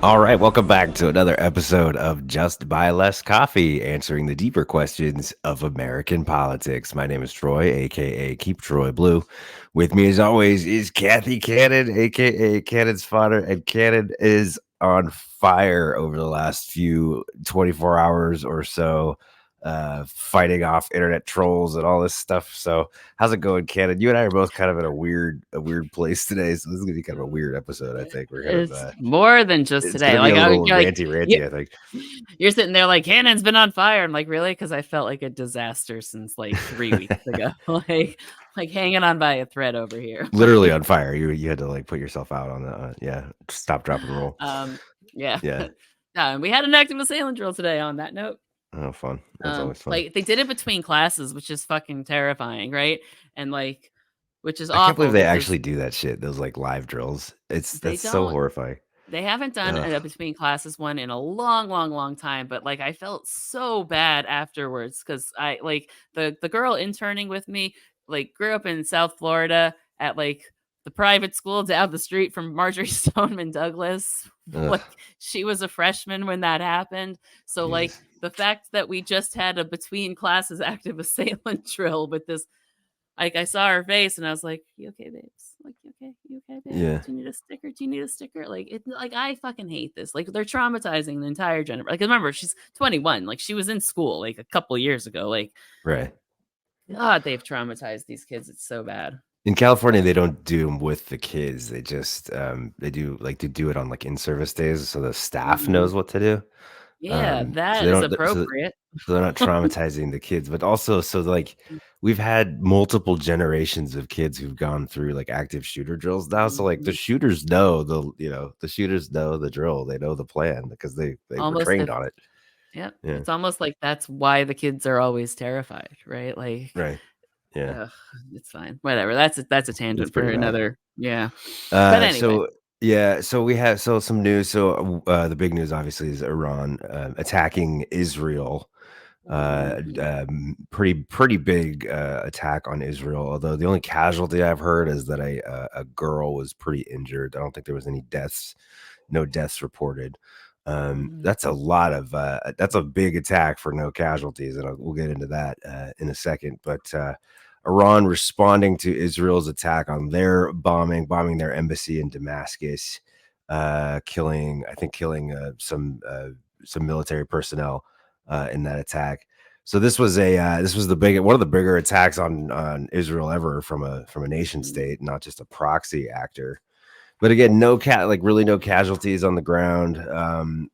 All right, welcome back to another episode of Just Buy Less Coffee, answering the deeper questions of American politics. My name is Troy, aka Keep Troy Blue. With me, as always, is Cathy Cannon, aka Cannon's Fodder, and Cannon is on fire over the last few 24 hours or so, fighting off internet trolls and all this stuff. So, how's it going, Cannon? You and I are both kind of in a weird place today, so this is gonna be kind of a weird episode. I think we're kind of It's more than just it's gonna today. be a little You're like, ranty, I think. you're sitting there like, Hannon's been on fire. I'm like, really? Because I felt like a disaster since like 3 weeks ago, like hanging on by a thread over here. Literally on fire. You had to like put yourself out on the stop, drop, and roll. Yeah. Yeah. We had an active assailant drill today. On that note, Oh, fun. That's always fun. like they did it between classes, which is fucking terrifying, right? And like, which is I can't believe awful they because actually do that shit. Those like live drills. they That's so don't. horrifying. They haven't done Ugh. a between classes one in a long, long, long time, but like I felt so bad afterwards because I like the girl interning with me, like grew up in South Florida at like the private school down the street from Marjorie Stoneman Douglas. Ugh. Like she was a freshman when that happened. So like Jesus. the fact that we just had a between classes active assailant drill with this, like I saw her face and I was like, "You okay, babes? Like, you okay? You okay, babe? Yeah. Do you need a sticker? Do you need a sticker?" Like, it, like I fucking hate this. Like, they're traumatizing the entire generation. Like, remember, she's 21. Like, she was in school like a couple years ago. Like, Right. God, they've traumatized these kids. It's so bad. In California, they don't do them with the kids. They just they do it on like in service days, so the staff Mhm. knows what to do. Yeah, So that they is don't. appropriate. So they're not traumatizing the kids, but also so like we've had multiple generations of kids who've gone through like active shooter drills now. So like the Mhm. shooters know the shooters know the drill. They know the plan because they were Almost trained if, on it. yeah, Yeah. it's almost like that's why the kids are always terrified, right? Like, Right. Yeah. ugh, it's fine. Whatever. That's a It's tangent for pretty bad. another. Yeah. But anyway. So yeah, so we have some news. So the big news obviously is Iran attacking Israel. Mhm. Pretty big attack on Israel. Although the only casualty I've heard is that a girl was pretty injured. I don't think there was any deaths, no deaths reported. Mhm. That's a big attack for no casualties, and we'll get into that in a second. But Iran responding to Israel's attack on their bombing their embassy in Damascus, killing some military personnel in that attack. So this was one of the bigger attacks on Israel ever from a nation Mhm. state, not just a proxy actor. But again, really no casualties on the ground.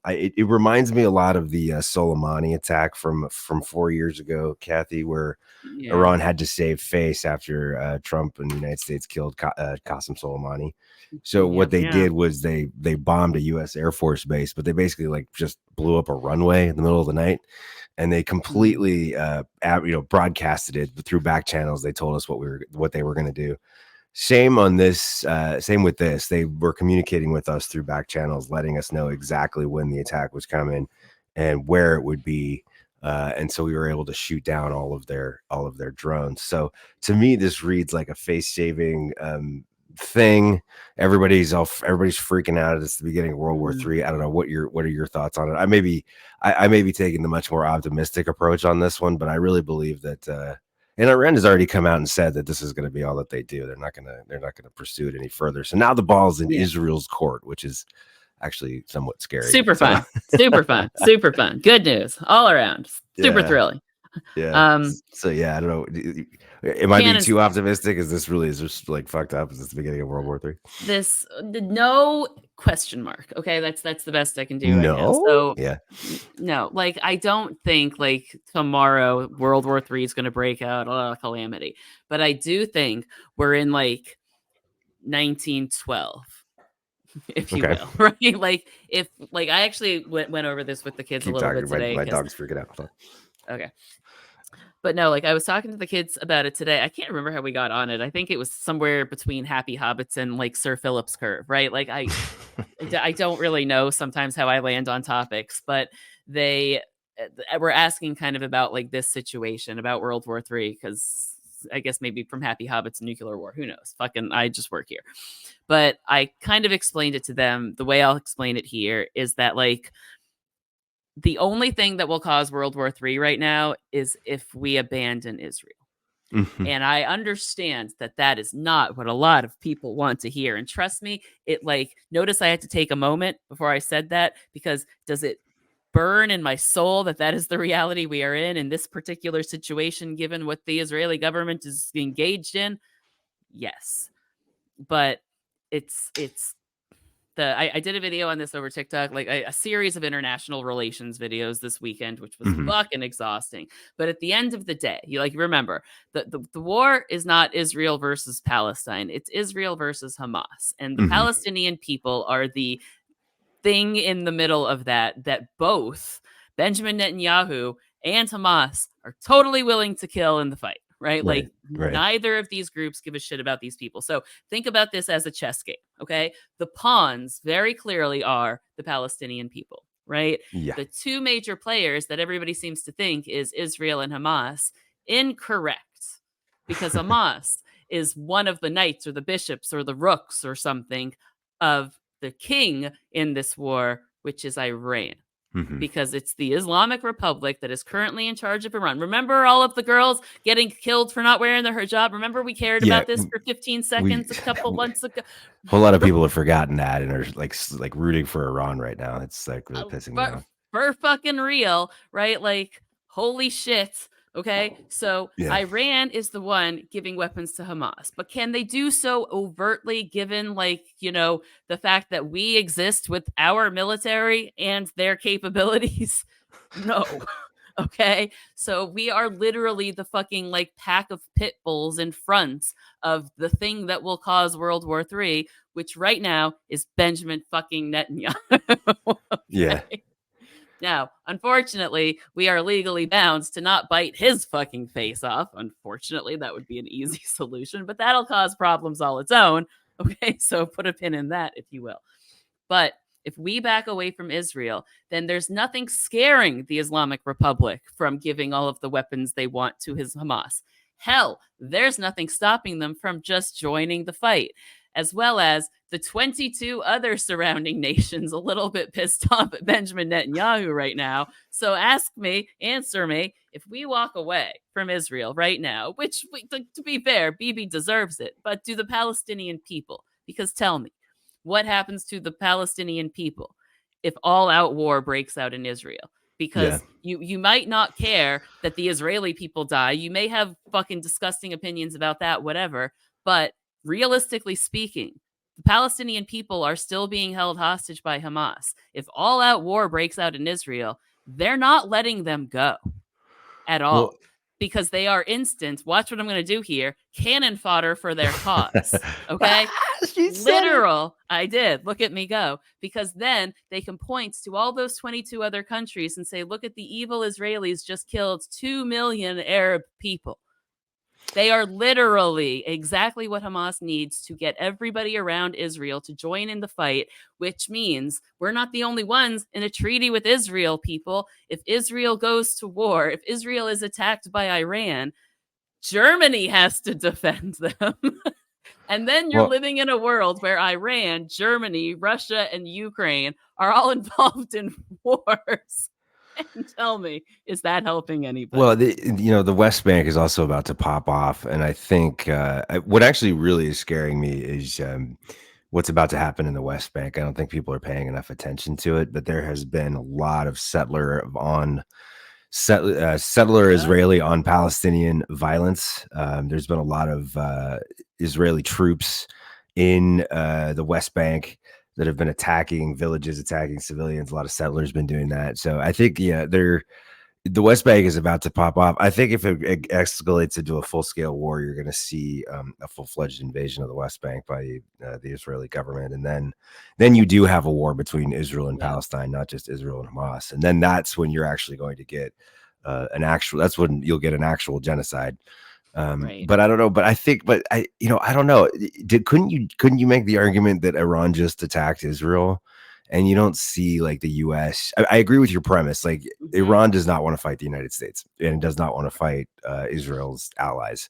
It reminds me a lot of the Soleimani attack from 4 years ago, Cathy, where Yeah. Iran had to save face after Trump and the United States killed Qasem Soleimani. So what Yep, they yeah. did was they bombed a U.S. Air Force base, but they basically like just blew up a runway in the middle of the night, and they Mhm. completely broadcasted it through back channels. They told us what they were going to do. Same on this. Same with this. They were communicating with us through back channels, letting us know exactly when the attack was coming and where it would be. And so we were able to shoot down all of their drones. So to me, this reads like a face saving thing. Everybody's freaking out. It's the beginning of World War Mhm. III. I don't know what are your thoughts on it. I may be taking the much more optimistic approach on this one, but I really believe that and Iran has already come out and said that this is going to be all that they do. They're not gonna pursue it any further. So now the ball's in Yeah. Israel's court, which is actually somewhat scary. Super So fun. Super fun. Super fun. Good news all around. Super yeah, thrilling. yeah. Um, So yeah, I don't know. Am I being Cannon's too optimistic? Is this like fucked up? Is this the beginning of World War III? this no question mark. Okay, that's the best I can do right now. No. So Yeah. no, like I don't think like tomorrow World War III is going to break out. Calamity, but I do think we're in like 1912. If you Okay. will, right? Like if like I actually went over this with the kids a Keep little talking. bit today My because dog's freaking out. okay. But no, like I was talking to the kids about it today. I can't remember how we got on it. I think it was somewhere between Happy Hobbits and like Sir Philip's Curve, right? Like I don't really know sometimes how I land on topics, but they were asking kind of about like this situation about World War III because I guess maybe from Happy Hobbits and nuclear war. Who knows? Fucking, I just work here. But I kind of explained it to them. The way I'll explain it here is that, like, the only thing that will cause World War III right now is if we abandon Israel. Mhm. And I understand that that is not what a lot of people want to hear. And trust me, it, like, notice I had to take a moment before I said that, because does it burn in my soul that that is the reality we are in this particular situation, given what the Israeli government is engaged in? Yes. But it's I did a video on this over TikTok, like a series of international relations videos this weekend, which was Mhm. fucking exhausting. But at the end of the day, you remember the war is not Israel versus Palestine. It's Israel versus Hamas. And the Mhm. Palestinian people are the thing in the middle of that both Benjamin Netanyahu and Hamas are totally willing to kill in the fight, right? Right. Like, Right. neither of these groups give a shit about these people. So think about this as a chess game, okay? The pawns very clearly are the Palestinian people, right? Yeah. The two major players that everybody seems to think is Israel and Hamas. Incorrect. Because Hamas is one of the knights or the bishops or the rooks or something of the king in this war, which is Iran, Mhm. because it's the Islamic Republic that is currently in charge of Iran. Remember all of the girls getting killed for not wearing their hijab? Remember we cared Yeah. about this for 15 We seconds a couple months ago? a whole lot of people have forgotten that and are like rooting for Iran right now. It's like really pissing me But off. for fucking real, right? Like, holy shit. Okay, so Yeah. Iran is the one giving weapons to Hamas, but can they do so overtly, given, like, the fact that we exist with our military and their capabilities? No. Okay, so we are literally the fucking, like, pack of pit bulls in front of the thing that will cause World War III, which right now is Benjamin fucking Netanyahu. Yeah. Okay. Now, unfortunately, we are legally bound to not bite his fucking face off. Unfortunately, that would be an easy solution, but that'll cause problems all its own. Okay, so put a pin in that, if you will. But if we back away from Israel, then there's nothing scaring the Islamic Republic from giving all of the weapons they want to his Hamas. Hell, there's nothing stopping them from just joining the fight, as well as the 22 other surrounding nations a little bit pissed off at Benjamin Netanyahu right now. So answer me, if we walk away from Israel right now, which, to be fair, Bibi deserves it, but do the Palestinian people? Because tell me, what happens to the Palestinian people if all out war breaks out in Israel? Yeah. Because you might not care that the Israeli people die. You may have fucking disgusting opinions about that, whatever. But realistically speaking, the Palestinian people are still being held hostage by Hamas. If all out war breaks out in Israel, they're not letting them go at Well, all, because they are instant. Watch what I'm going to do here. Cannon fodder for their cause. Okay. She said it. Literal. I did. Look at me go. Because then they can point to all those 22 other countries and say, look at the evil Israelis just killed 2 million Arab people. They are literally exactly what Hamas needs to get everybody around Israel to join in the fight, which means we're not the only ones in a treaty with Israel, people. If Israel goes to war, if Israel is attacked by Iran, Germany has to defend them. And then you're Well, living in a world where Iran, Germany, Russia, and Ukraine are all involved in wars. And tell me, is that helping anybody? the West Bank is also about to pop off, and I think what actually really is scaring me is what's about to happen in the West Bank. I don't think people are paying enough attention to it, but there has been a lot of settler Yep. Israeli on Palestinian violence. There's been a lot of Israeli troops in the West Bank that have been attacking villages, attacking civilians. A lot of settlers been doing that. So I think, the West Bank is about to pop off. I think if it escalates into a full-scale war, you're going to see a full-fledged invasion of the West Bank by the Israeli government, and then you do have a war between Israel and Yep. Palestine, not just Israel and Hamas. And then that's when you're actually going to get that's when you'll get an actual genocide. Right. But I don't know. But I think, but I don't know. Couldn't you make the argument that Iran just attacked Israel? And you don't see like the U.S. I agree with your premise. Like Mhm. Iran does not want to fight the United States and does not want to fight Israel's allies.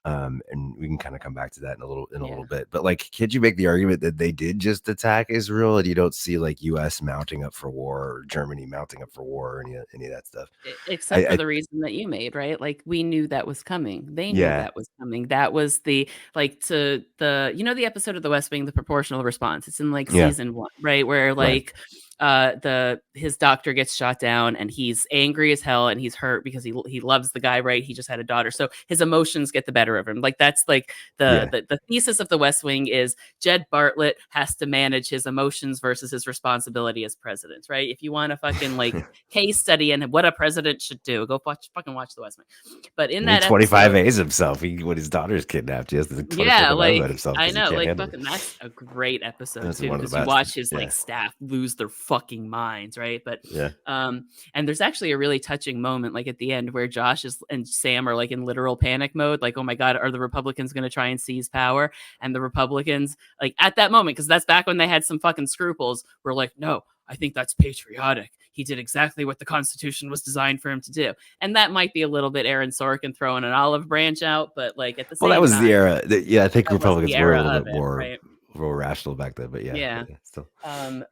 And we can kind of come back to that in a little Yeah. bit. But like, could you make the argument that they did just attack Israel, and you don't see like U.S. mounting up for war or Germany mounting up for war or any of that stuff? Except for I the reason that you made, right? Like, we knew that was coming. They knew yeah that was coming. That was the like to the the episode of The West Wing, The Proportional Response. It's in like yeah season 1, right? Where right like the his doctor gets shot down and he's angry as hell and he's hurt because he loves the guy, right? He just had a daughter. So his emotions get the better of him. Like that's like yeah. the thesis of The West Wing is Jed Bartlett has to manage his emotions versus his responsibility as president, right? If you want to fucking like case study and what a president should do, go fucking watch The West Wing. But in And he that 25 episode, A's himself. When his daughter's kidnapped, he has to yeah, 24/7 like about himself I because he know, can't like handle it. fucking that's a great episode That's too, one of the because you best. watch his like Yeah, staff lose their fucking minds, right? But yeah. and there's actually a really touching moment like at the end where Josh is and Sam are like in literal panic mode, like, oh my god, are the Republicans gonna try and seize power? And the Republicans, like at that moment, because that's back when they had some fucking scruples, were like, no, I think that's patriotic. He did exactly what the Constitution was designed for him to do. And that might be a little bit Aaron Sorkin throwing an olive branch out, but like at the Well, that same was the time, era. Yeah, I think that was the Republicans were a era little of bit it, right? more rational back then. But yeah, Yeah. still.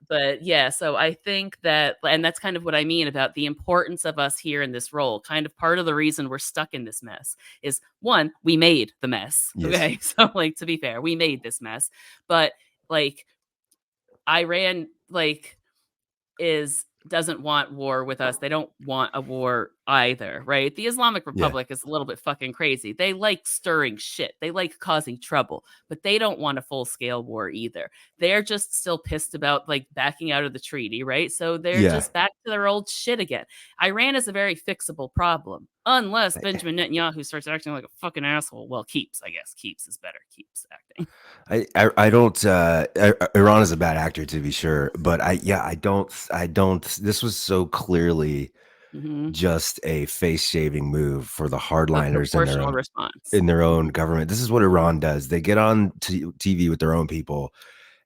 But yeah, so I think that, and that's kind of what I mean about the importance of us here in this role. Kind of part of the reason we're stuck in this mess is one, we made the mess. Yes. Okay. So, like, to be fair, we made this mess, but like, Iran, like, is doesn't want war with us. They don't want a war either, right? The Islamic Yeah. Republic is a little bit fucking crazy. They like stirring shit. They like causing trouble, but they don't want a full-scale war either. They're just still pissed about like backing out of the treaty, right? So they're Yeah. just back to their old shit again. Iran is a very fixable problem. Unless Benjamin Netanyahu starts acting like a fucking asshole. Well, I guess. Keeps is better. Keeps acting. I don't. Iran is a bad actor to be sure, but I don't. This was so clearly Mm-hmm. just a face shaving move for the A hardliners proportional response. in their own government. This is what Iran does. They get on TV with their own people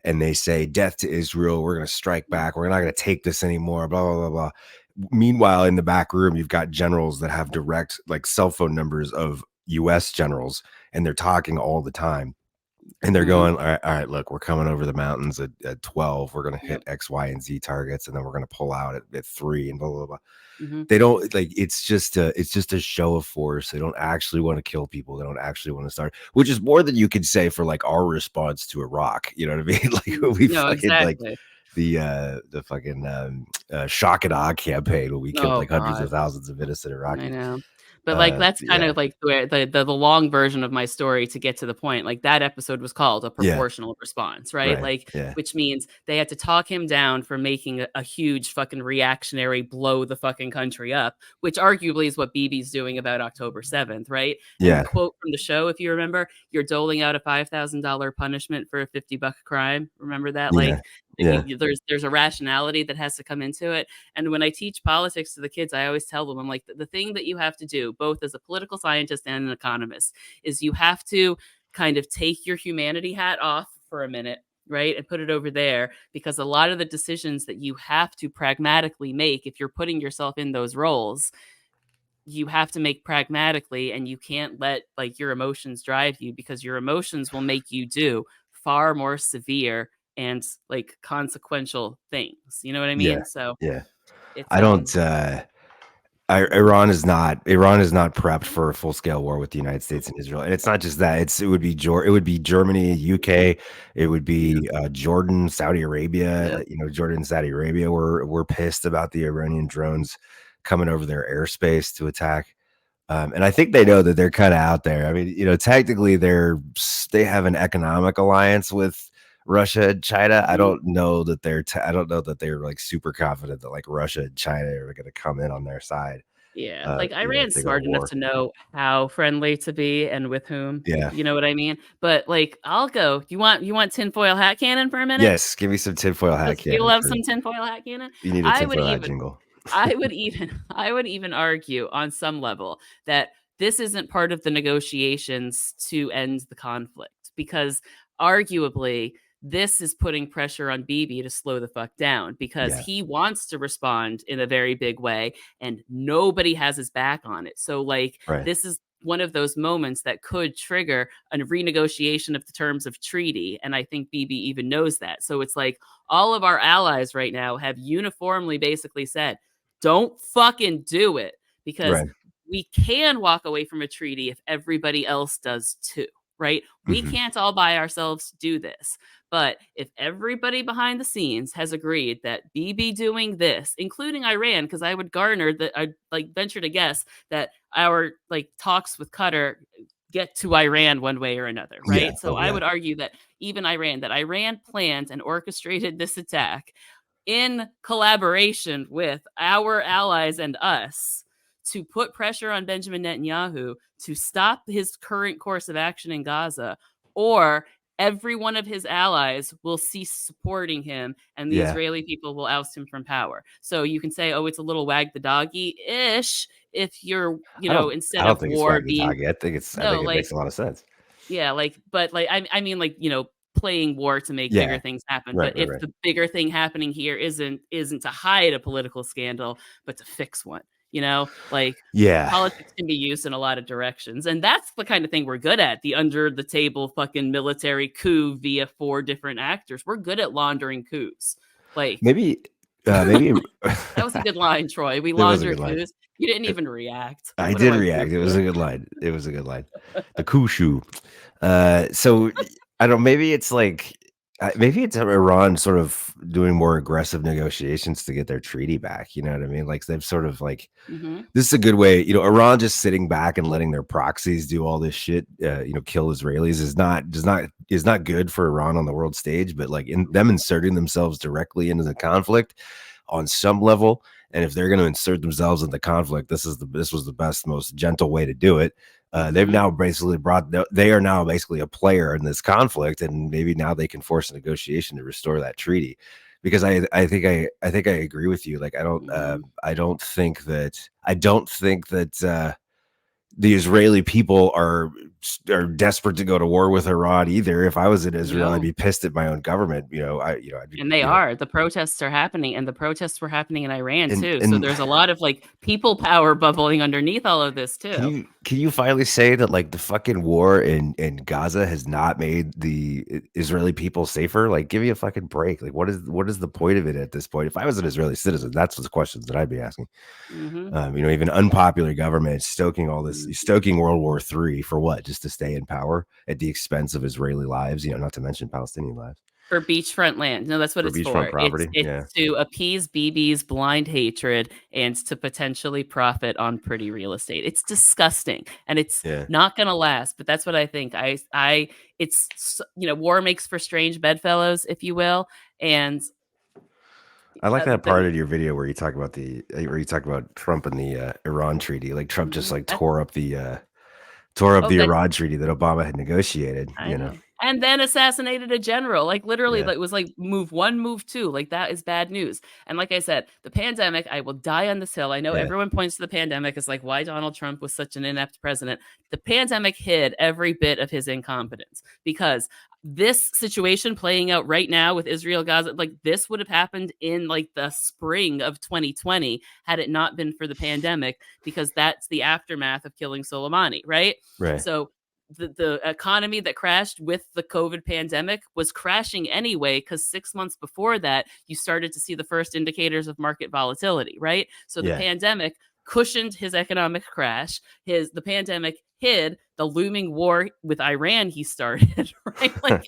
and they say, "Death to Israel. We're going to strike back. We're not going to take this anymore." Blah blah blah blah. Meanwhile, in the back room, you've got generals that have direct like cell phone numbers of U.S. generals, and they're talking all the time. And they're Mm-hmm. going, all right, look, we're coming over the mountains at 12. We're going to hit Yep. X, Y, and Z targets, and then we're going to pull out at 3 and blah, blah, blah. Mm-hmm. They don't like it's just a show of force. They don't actually want to kill people. They don't actually want to start, which is more than you could say for like our response to Iraq. You know what I mean? Like we No, fucking like exactly. the fucking shock and awe campaign when we killed Oh like hundreds god, of thousands of innocent I Iraqis. know. But, like, that's kind Yeah, of like where the long version of my story to get to the point, like, that episode was called A yeah, Proportional Response, right? right, Like, yeah, which means they had to talk him down for making a huge fucking reactionary blow the fucking country up, which arguably is what Bibi's doing about October 7th, right? And the yeah, quote from the show, if you remember, "You're doling out a $5,000 punishment for a 50-buck crime." Remember that? yeah, Like, yeah, there's a rationality that has to come into it. And when I teach politics to the kids, I always tell them, I'm like, the thing that you have to do, both as a political scientist and an economist, is you have to kind of take your humanity hat off for a minute, right? And put it over there, because a lot of the decisions that you have to pragmatically make, if you're putting yourself in those roles, you have to make pragmatically, and you can't let like your emotions drive you, because your emotions will make you do far more severe and like consequential things. You know what I yeah, mean? So yeah. it's I don't. Iran is not prepped for a full scale war with the United States and Israel, and it's not just that. It would be Germany, UK, it would yeah, be Jordan, Saudi Arabia. yep, You know, Jordan and Saudi Arabia were pissed about the Iranian drones coming over their airspace to attack. And I think they know that they're kind of out there. I mean, you know, technically they have an economic alliance with Russia and China. mhm, I don't know that they're like super confident that like Russia and China are going to come in on their side. yeah. Like You know, Iran's to go to smart enough war. to know how friendly to be and with whom. Yeah. You know what I mean? But like, I'll go. You want tinfoil hat cannon for a minute? Yes. Give me some tinfoil hat Because you cannon love for some tinfoil hat cannon. you need a I would tinfoil hat even jingle. I would even argue on some level that this isn't part of the negotiations to end the conflict, because arguably this is putting pressure on Bibi to slow the fuck down, because Yeah. he wants to respond in a very big way and nobody has his back on it. So like Right. this is one of those moments that could trigger a renegotiation of the terms of treaty. And I think Bibi even knows that. So it's like all of our allies right now have uniformly basically said, don't fucking do it, because Right. we can walk away from a treaty if everybody else does too, right? We Mhm. can't all by ourselves do this. But if everybody behind the scenes has agreed that Bibi doing this, including Iran, because I would garner that, I like venture to guess that our like talks with Qatar get to Iran one way or another, Yeah. right? So Oh, I yeah. would argue that even Iran, that Iran planned and orchestrated this attack in collaboration with our allies and us to put pressure on Benjamin Netanyahu to stop his current course of action in Gaza, or every one of his allies will cease supporting him and the Yeah. Israeli people will oust him from power. So you can say, oh, it's a little wag the doggy ish if you're, I instead don't of think it's war wagging being, doggy. I think no, it like, makes a lot of sense. yeah, like, but like, I mean, like, playing war to make bigger Yeah. things happen. Right, But right, if right. the bigger thing happening here isn't to hide a political scandal, but to fix one, like Yeah. politics can be used in a lot of directions, and that's the kind of thing we're good at. The under the table fucking military coup via 4 different actors. We're good at laundering coups. Like Maybe maybe that was a good line, Troy. We it was a launder good line. coups. You didn't It even react. I What am did I react. fooled It was with? a good line. It was a good line. The Kushu. So I don't. Maybe it's like maybe it's Iran sort of doing more aggressive negotiations to get their treaty back. You know what I mean? Like they've sort of like Hmm. this is a good way. Iran just sitting back and letting their proxies do all this shit. Kill Israelis is not good for Iran on the world stage. But like in them inserting themselves directly into the conflict on some level. And if they're going to insert themselves in the conflict, this was the best, most gentle way to do it. They've Hmm. now basically they are now basically a player in this conflict, and maybe now they can force a negotiation to restore that treaty. Because I think I agree with you. Like Hmm. I don't think that the Israeli people are desperate to go to war with Iran either. If I was in Israel, I'd No. be pissed at my own government. I'd be, And they are. The protests are happening, and the protests were happening in Iran too. So and there's a lot of like people power bubbling underneath all of this too. can you finally say that like the fucking war in Gaza has not made the Israeli people safer? Like, give me a fucking break. Like, what is the point of it at this point? If I was an Israeli citizen, that's the questions that I'd be asking. Hmm. Even unpopular government stoking all this, Hmm. stoking World War III for what? Just to stay in power at the expense of Israeli lives. Not to mention Palestinian lives For beachfront land. No, that's what for it's beachfront for. It's property. it's Yeah, to appease BB's blind hatred and to potentially profit on pretty real estate. It's disgusting and it's yeah. not going to last, but that's what I think. War makes for strange bedfellows, if you will, and I like that that part of your video where you talk about Trump and the Iran treaty. Like Trump just mhm, like that tore up the that Iran treaty that Obama had negotiated. I know. And then assassinated a general. Like literally, Yeah, that was like move one, move two. Like that is bad news. And like I said, the pandemic, I will die on this hill. I know yeah, everyone points to the pandemic as like why Donald Trump was such an inept president. The pandemic hid every bit of his incompetence because this situation playing out right now with Israel Gaza, like this would have happened in like the spring of 2020 had it not been for the pandemic, because that's the aftermath of killing Soleimani, right? right. So the economy that crashed with the COVID pandemic was crashing anyway, because 6 months before that, you started to see the first indicators of market volatility, right? So the Yeah, pandemic cushioned his economic crash. The pandemic hid the looming war with Iran he started, right?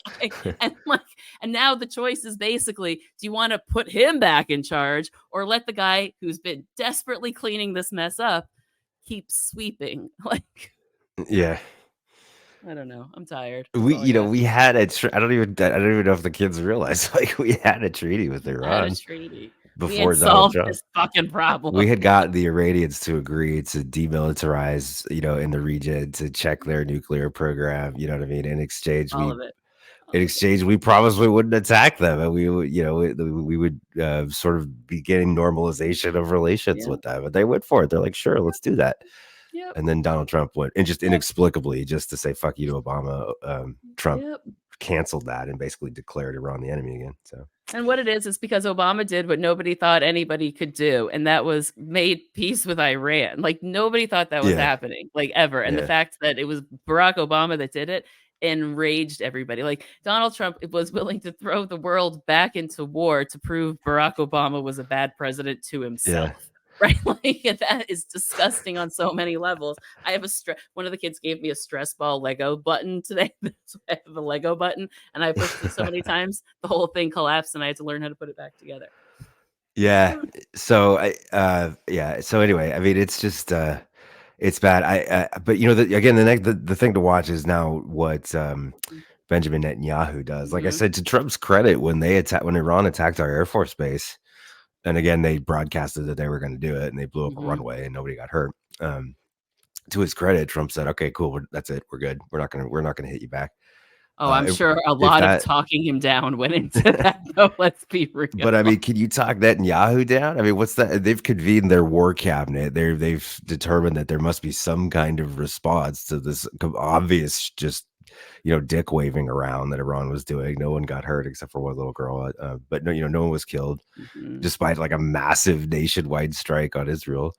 And now the choice is basically, do you want to put him back in charge or let the guy who's been desperately cleaning this mess up keep sweeping? Like, yeah. I don't know. I'm tired. That's We all I got. we had I don't even know if the kids realize like we had a treaty with We had a Iran treaty. We had before Donald solved Trump. this fucking problem. We had got the Iranians to agree to demilitarize, in the region to check their nuclear program. You know what I mean? In exchange, All we of it. in All of it. exchange we promised we wouldn't attack them, and we would, we would sort of be getting normalization of relations Yeah. with them. And they went for it. They're like, sure, let's do that. Yep. And then Donald Trump went, and just inexplicably, just to say fuck you to Obama, Trump Yep. canceled that and basically declared Iran the enemy again. So And what it is because Obama did what nobody thought anybody could do, and that was made peace with Iran. Like, nobody thought that was yeah, happening, like, ever, and the yeah, fact that it was Barack Obama that did it enraged everybody. Like, Donald Trump was willing to throw the world back into war to prove Barack Obama was a bad president to yeah. himself, right? Like, and that is disgusting on so many levels. I have one of the kids gave me a stress ball Lego button today. So I have a Lego button, and I pushed it so many times, the whole thing collapsed, and I had to learn how to put it back together. Yeah. So yeah. So anyway, I mean, it's just it's bad. But again, the thing to watch is now what Benjamin Netanyahu does. Like I Mhm, said, to Trump's credit, when Iran attacked our Air Force base, and again they broadcasted that they were going to do it, and they blew up a mhm. runway, and nobody got hurt. To his credit, Trump said, "Okay, cool, that's it. We're good. We're not gonna hit you back." Oh, I'm If, sure a if lot of that talking him down went into that, though, let's be real. But I mean, can you talk Netanyahu down? I mean, what's that? They've convened their war cabinet. They've determined that there must be some kind of response to this obvious, just dick waving around that Iran was doing. No one got hurt except for one little girl, but no one was killed, Mhm. despite like a massive nationwide strike on Israel.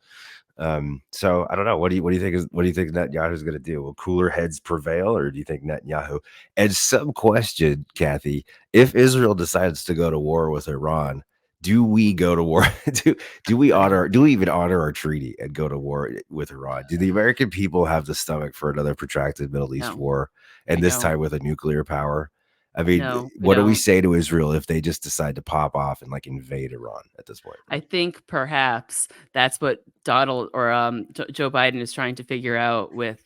So I don't know. What do you think Netanyahu's going to do? Will cooler heads prevail, or do you think Netanyahu? And some question, Cathy, if Israel decides to go to war with Iran, do we go to war? do we honor? Do we even honor our treaty and go to war with Iran? Do the American people have the stomach for another protracted Middle East No, war, I and this don't. time with a nuclear power? I mean, No, we what do we don't. say to Israel if they just decide to pop off and like invade Iran at this point? I think perhaps that's what Donald or Joe Biden is trying to figure out with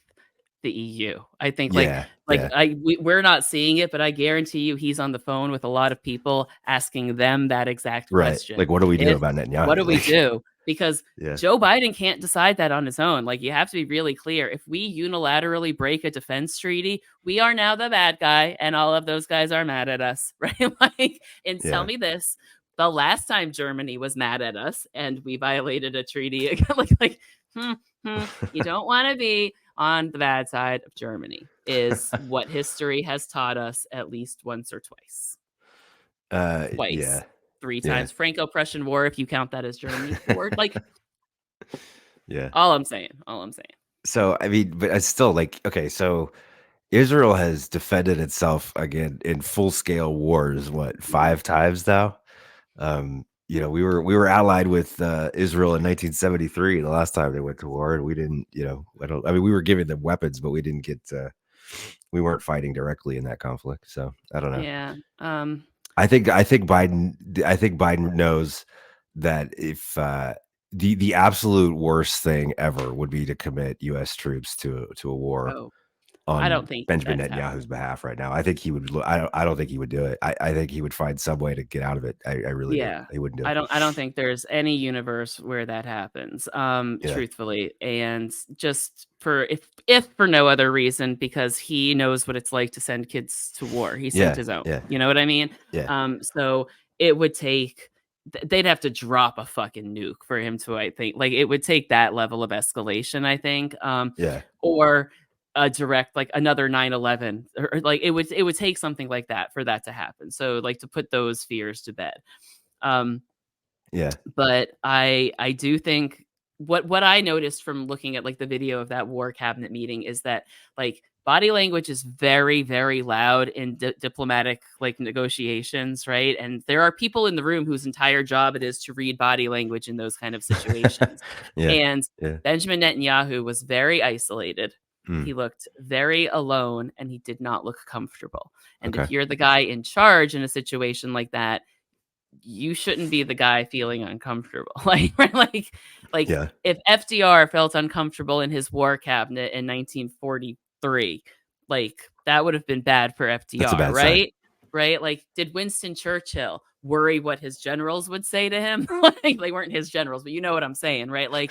the EU. I think Yeah, yeah. we're not seeing it, but I guarantee you he's on the phone with a lot of people asking them that exact Right. question. Like, what do we do If about What Netanyahu? do we Like, do? Because yeah, Joe Biden can't decide that on his own. Like, you have to be really clear. If we unilaterally break a defense treaty, we are now the bad guy, and all of those guys are mad at us, right? Like, and tell yeah. me this: the last time Germany was mad at us and we violated a treaty, again, hmm, you don't want to be on the bad side of Germany, is what history has taught us at least once or twice. Twice, Yeah, three yeah, times. Franco-Prussian War, if you count that as Germany. Four, like, yeah. all I'm saying. All I'm saying. So, I mean, but it's still like, okay, so Israel has defended itself again in full scale wars, what, Mhm. 5 times now? We were allied with Israel in 1973, the last time they went to war, and we didn't, I mean, we were giving them weapons, but we weren't fighting directly in that conflict. So I don't know. Yeah. I think Biden knows that if the absolute worst thing ever would be to commit U.S. troops to a war Oh, I on don't think Benjamin that's Netanyahu's happening. behalf right now. I think he would. I don't think he would do it. I think he would find some way to get out of it. I really do. Yeah. He wouldn't do I it. don't think there's any universe where that happens, Yeah. truthfully, and just for if for no other reason, because he knows what it's like to send kids to war. He sent Yeah. his own, Yeah. you know what I mean? Yeah. So it would take they'd have to drop a fucking nuke for him to, I think, like, it would take that level of escalation, I think, Yeah. or a direct, like, another 9/11, or like, it would take something like that for that to happen. So, like, to put those fears to bed. Um, Yeah. but I do think what I noticed from looking at, like, the video of that war cabinet meeting is that, like, body language is very, very loud in diplomatic, like, negotiations, right? And there are people in the room whose entire job it is to read body language in those kind of situations. Yeah. And Yeah. Benjamin Netanyahu was very isolated. Mm. He looked very alone, and he did not look comfortable. And Okay. if you're the guy in charge in a situation like that, you shouldn't be the guy feeling uncomfortable. Right, like Yeah. if FDR felt uncomfortable in his war cabinet in 1943, like, that would have been bad for That's a FDR, bad sign. right? Right? Like, did Winston Churchill worry what his generals would say to him? Like, they weren't his generals, but you know what I'm saying, right? Like,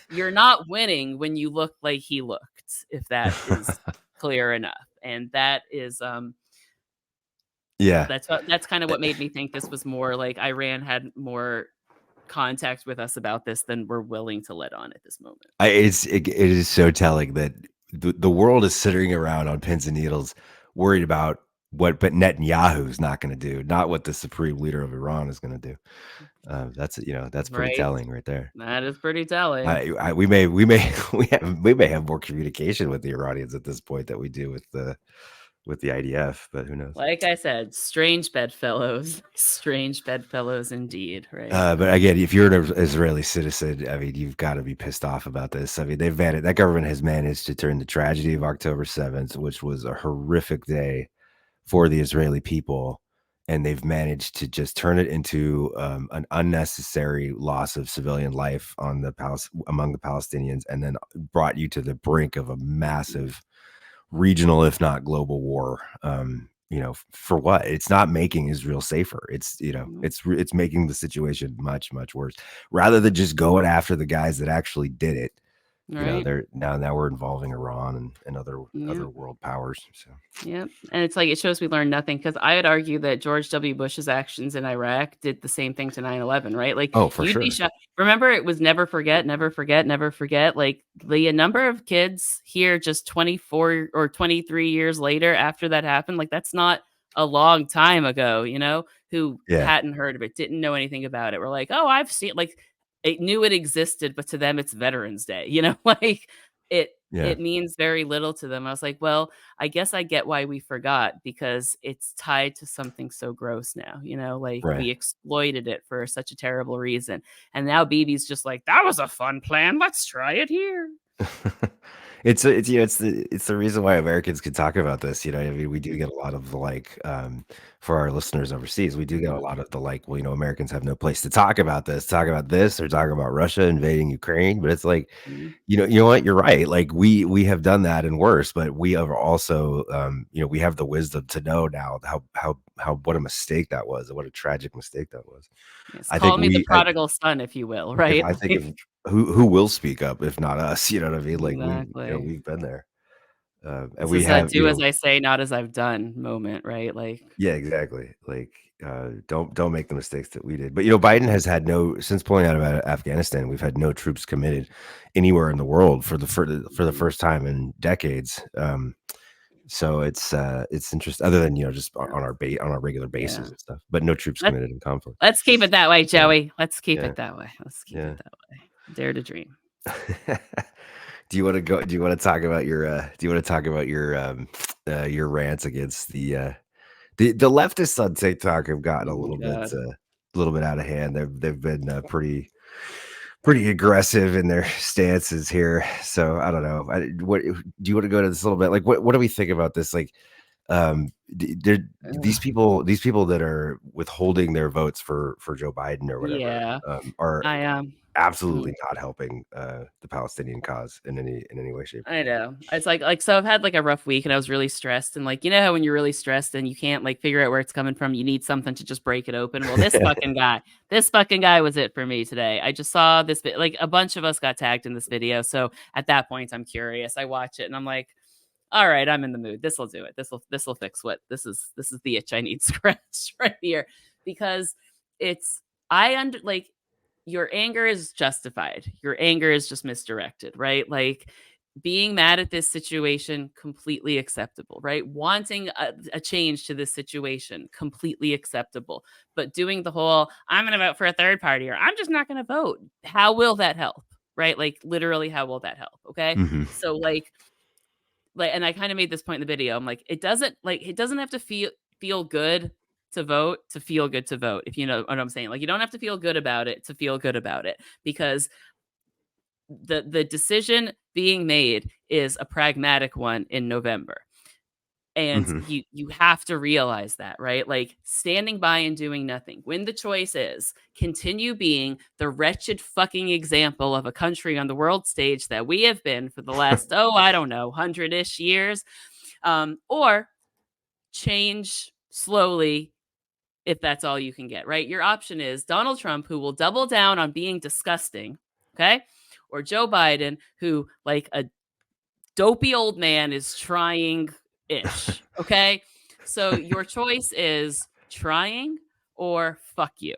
you're not winning when you look like he looked, if that is clear enough. And that is Yeah. that's kind of what made me think this was more like Iran had more contact with us about this than we're willing to let on at this moment. It is so telling that the world is sitting around on pins and needles, worried about but Netanyahu's not going to do, not what the supreme leader of Iran is going to do. That's pretty Right? telling right there. That is pretty telling. We may we may have more communication with the Iranians at this point that we do with the IDF, but who knows? Like I said, strange bedfellows. Strange bedfellows indeed, right? But again, if you're an Israeli citizen, I mean, you've got to be pissed off about this. I mean, that government has managed to turn the tragedy of October 7th, which was a horrific day for the Israeli people, and they've managed to just turn it into an unnecessary loss of civilian life among the Palestinians, and then brought you to the brink of a massive regional, if not global war. For what? It's not making Israel safer. It's it's making the situation much worse. Rather than just going after the guys that actually did it, Right. they're now we're involving Iran and other Yeah. world powers. So Yep. And it's like it shows we learned nothing because I would argue that George W. Bush's actions in Iraq did the same thing to 9/11, right? Like oh, for you'd be sure. shocked. Remember, it was never forget, never forget, never forget. Like the number of kids here just 24 or 23 years later after that happened, like that's not a long time ago, who Yeah, hadn't heard of it, didn't know anything about it. We're like, oh, I've seen like it knew it existed, but to them it's Veterans Day, like it yeah, it means very little to them. I was like, well, I guess I get why we forgot because it's tied to something so gross now, like right. we exploited it for such a terrible reason. And now Bibi's just like, that was a fun plan. Let's try it here. It's the reason why Americans can talk about this. I mean, we do get a lot of the for our listeners overseas, we do get a lot of the well, Americans have no place to talk about this, or talk about Russia invading Ukraine. But it's like, Mhm. you know what? You're right. Like we have done that and worse, but we are also, we have the wisdom to know now how what a mistake that was, and what a tragic mistake that was. Yes, I think call me the we, I, prodigal son, if you will, if right? I think Like, of who will speak up if not us, you know what I mean? Like exactly. we've been there. And This we is a have, do as I say, not as I've done moment, right? Like, yeah, exactly. Like, don't make the mistakes that we did. But Biden has had since pulling out of Afghanistan, we've had no troops committed anywhere in the world for the first time in decades. So it's interesting, other than just on our regular yeah. bases and stuff, but no troops Let's committed in conflict. let's keep it that way, Yeah, Joey. Let's keep yeah, it that way. Let's keep yeah. it that way. Dare to dream. Do you want to go? Do you want to talk about your? Do you want to talk about your rants against the leftists on TikTok have gotten Oh my god. a little bit out of hand. They've been pretty aggressive in their stances here. So I don't know. What do you want to go to this a little bit? Like, what do we think about this? Like, these Ugh. people that are withholding their votes for Joe Biden or whatever, Yeah. are I absolutely not helping the Palestinian cause in any way, shape, or I form. know. It's like so I've had like a rough week and I was really stressed and like how when you're really stressed and you can't like figure out where it's coming from, you need something to just break it open. Well, this fucking guy was it for me today. I just saw this like a bunch of us got tagged in this video. So at that point I'm curious. I watch it and I'm like, all right, I'm in the mood. This will do it. This will fix what this is the itch I need scratched right here because it's I under like your anger is justified. Your anger is just misdirected, right? Like being mad at this situation, completely acceptable, right? Wanting a change to this situation, completely acceptable. But doing the whole, I'm going to vote for a third party or I'm just not going to vote. How will that help? Right? Like literally, how will that help? Okay. Mhm. So and I kind of made this point in the video. I'm like, it doesn't have to feel good to feel good to vote, if you know what I'm saying. Like you don't have to feel good about it to feel good about it because the decision being made is a pragmatic one in November. And Mhm. you have to realize that, right? Like standing by and doing nothing. When the choice is continue being the wretched fucking example of a country on the world stage that we have been for the last, oh, I don't know, 100-ish years, or change slowly if that's all you can get, right? Your option is Donald Trump, who will double down on being disgusting, okay? Or Joe Biden, who, like a dopey old man, is trying ish, okay? So your choice is trying or fuck you.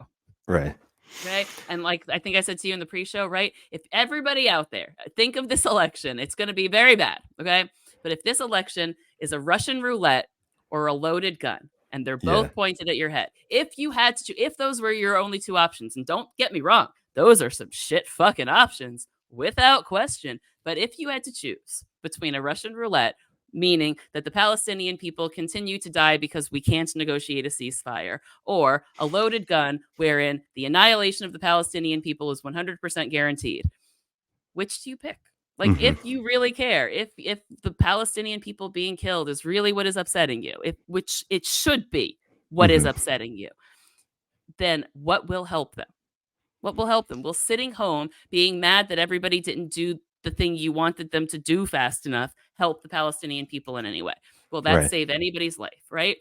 Right. Okay. And like I think I said to you in the pre-show, right? If everybody out there think of this election, it's going to be very bad. Okay. But if this election is a Russian roulette or a loaded gun, and they're Yeah. both pointed at your head, if you had to, if those were your only two options, and don't get me wrong, those are some shit fucking options without question. But if you had to choose between a Russian roulette, meaning that the Palestinian people continue to die because we can't negotiate a ceasefire, or a loaded gun wherein the annihilation of the Palestinian people is 100% guaranteed. Which do you pick? Like Hmm. if you really care, if the Palestinian people being killed is really what is upsetting you, if which it should be what is Hmm. upsetting you, then what will help them? What will help them? Will sitting home being mad that everybody didn't do the thing you wanted them to do fast enough help the Palestinian people in any way? Will that Right. save anybody's life, right?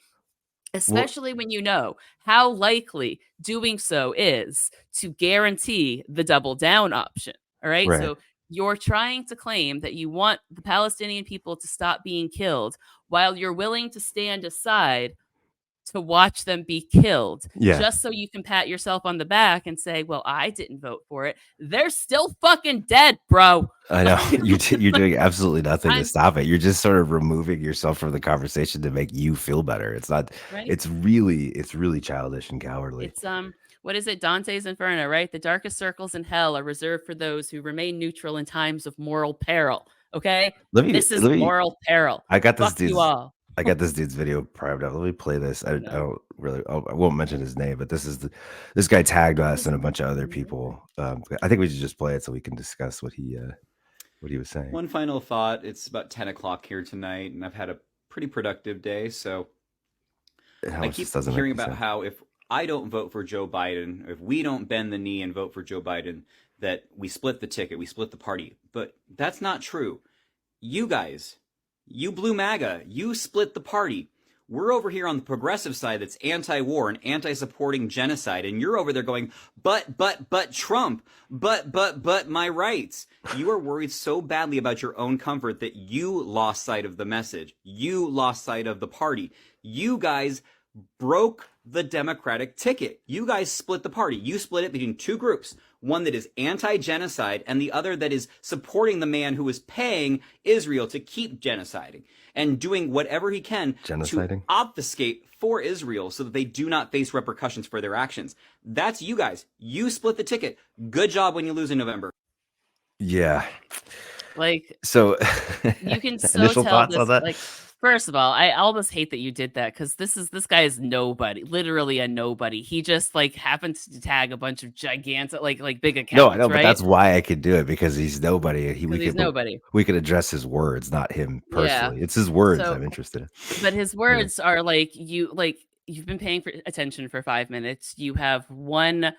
Well, Especially when you know how likely doing so is to guarantee the double down option. All right. right. So you're trying to claim that you want the Palestinian people to stop being killed while you're willing to stand aside to watch them be killed Yeah. just so you can pat yourself on the back and say, well, I didn't vote for it. They're still fucking dead, bro. I know you're doing absolutely nothing to I'm stop it. You're just sort of removing yourself from the conversation to make you feel better. It's not. right. It's really childish and cowardly. It's what is it? Dante's Inferno, right? The darkest circles in hell are reserved for those who remain neutral in times of moral peril. Okay? This is Let me. moral peril. I got this Fuck you dude's. all. I got this dude's video primed up. Let me play this. I No. don't really. I won't mention his name, but this guy tagged us and a bunch of other Mhm. people. I think we should just play it so we can discuss what he was saying. One final thought. It's about 10 o'clock here tonight, and I've had a pretty productive day. So And how I much this keep doesn't make hearing any about sense. how if I don't vote for Joe Biden, if we don't bend the knee and vote for Joe Biden, that we split the ticket, we split the party. But that's not true. You guys, you blue MAGA, you split the party. We're over here on the progressive side that's anti-war and anti-supporting genocide, and you're over there going, but Trump, but my rights. You are worried so badly about your own comfort that you lost sight of the message. You lost sight of the party. You guys broke the Democratic ticket. You guys split the party. You split it between two groups. One that is anti-genocide and the other that is supporting the man who is paying Israel to keep genociding and doing whatever he can to Genociding? obfuscate for Israel so that they do not face repercussions for their actions. That's you guys. You split the ticket. Good job when you lose in November. Yeah. Like So, you can so initial tell thoughts on this that? like first of all, I almost hate that you did that because this guy is nobody, literally a nobody. He just like happens to tag a bunch of gigantic like big No, I accounts, know, but right? that's why I could do it because he's nobody. Because he's nobody. We could address his words, not him Yeah. personally. It's his words So I'm interested in. but his You know? words are like you've been paying for attention for 5 minutes. You have one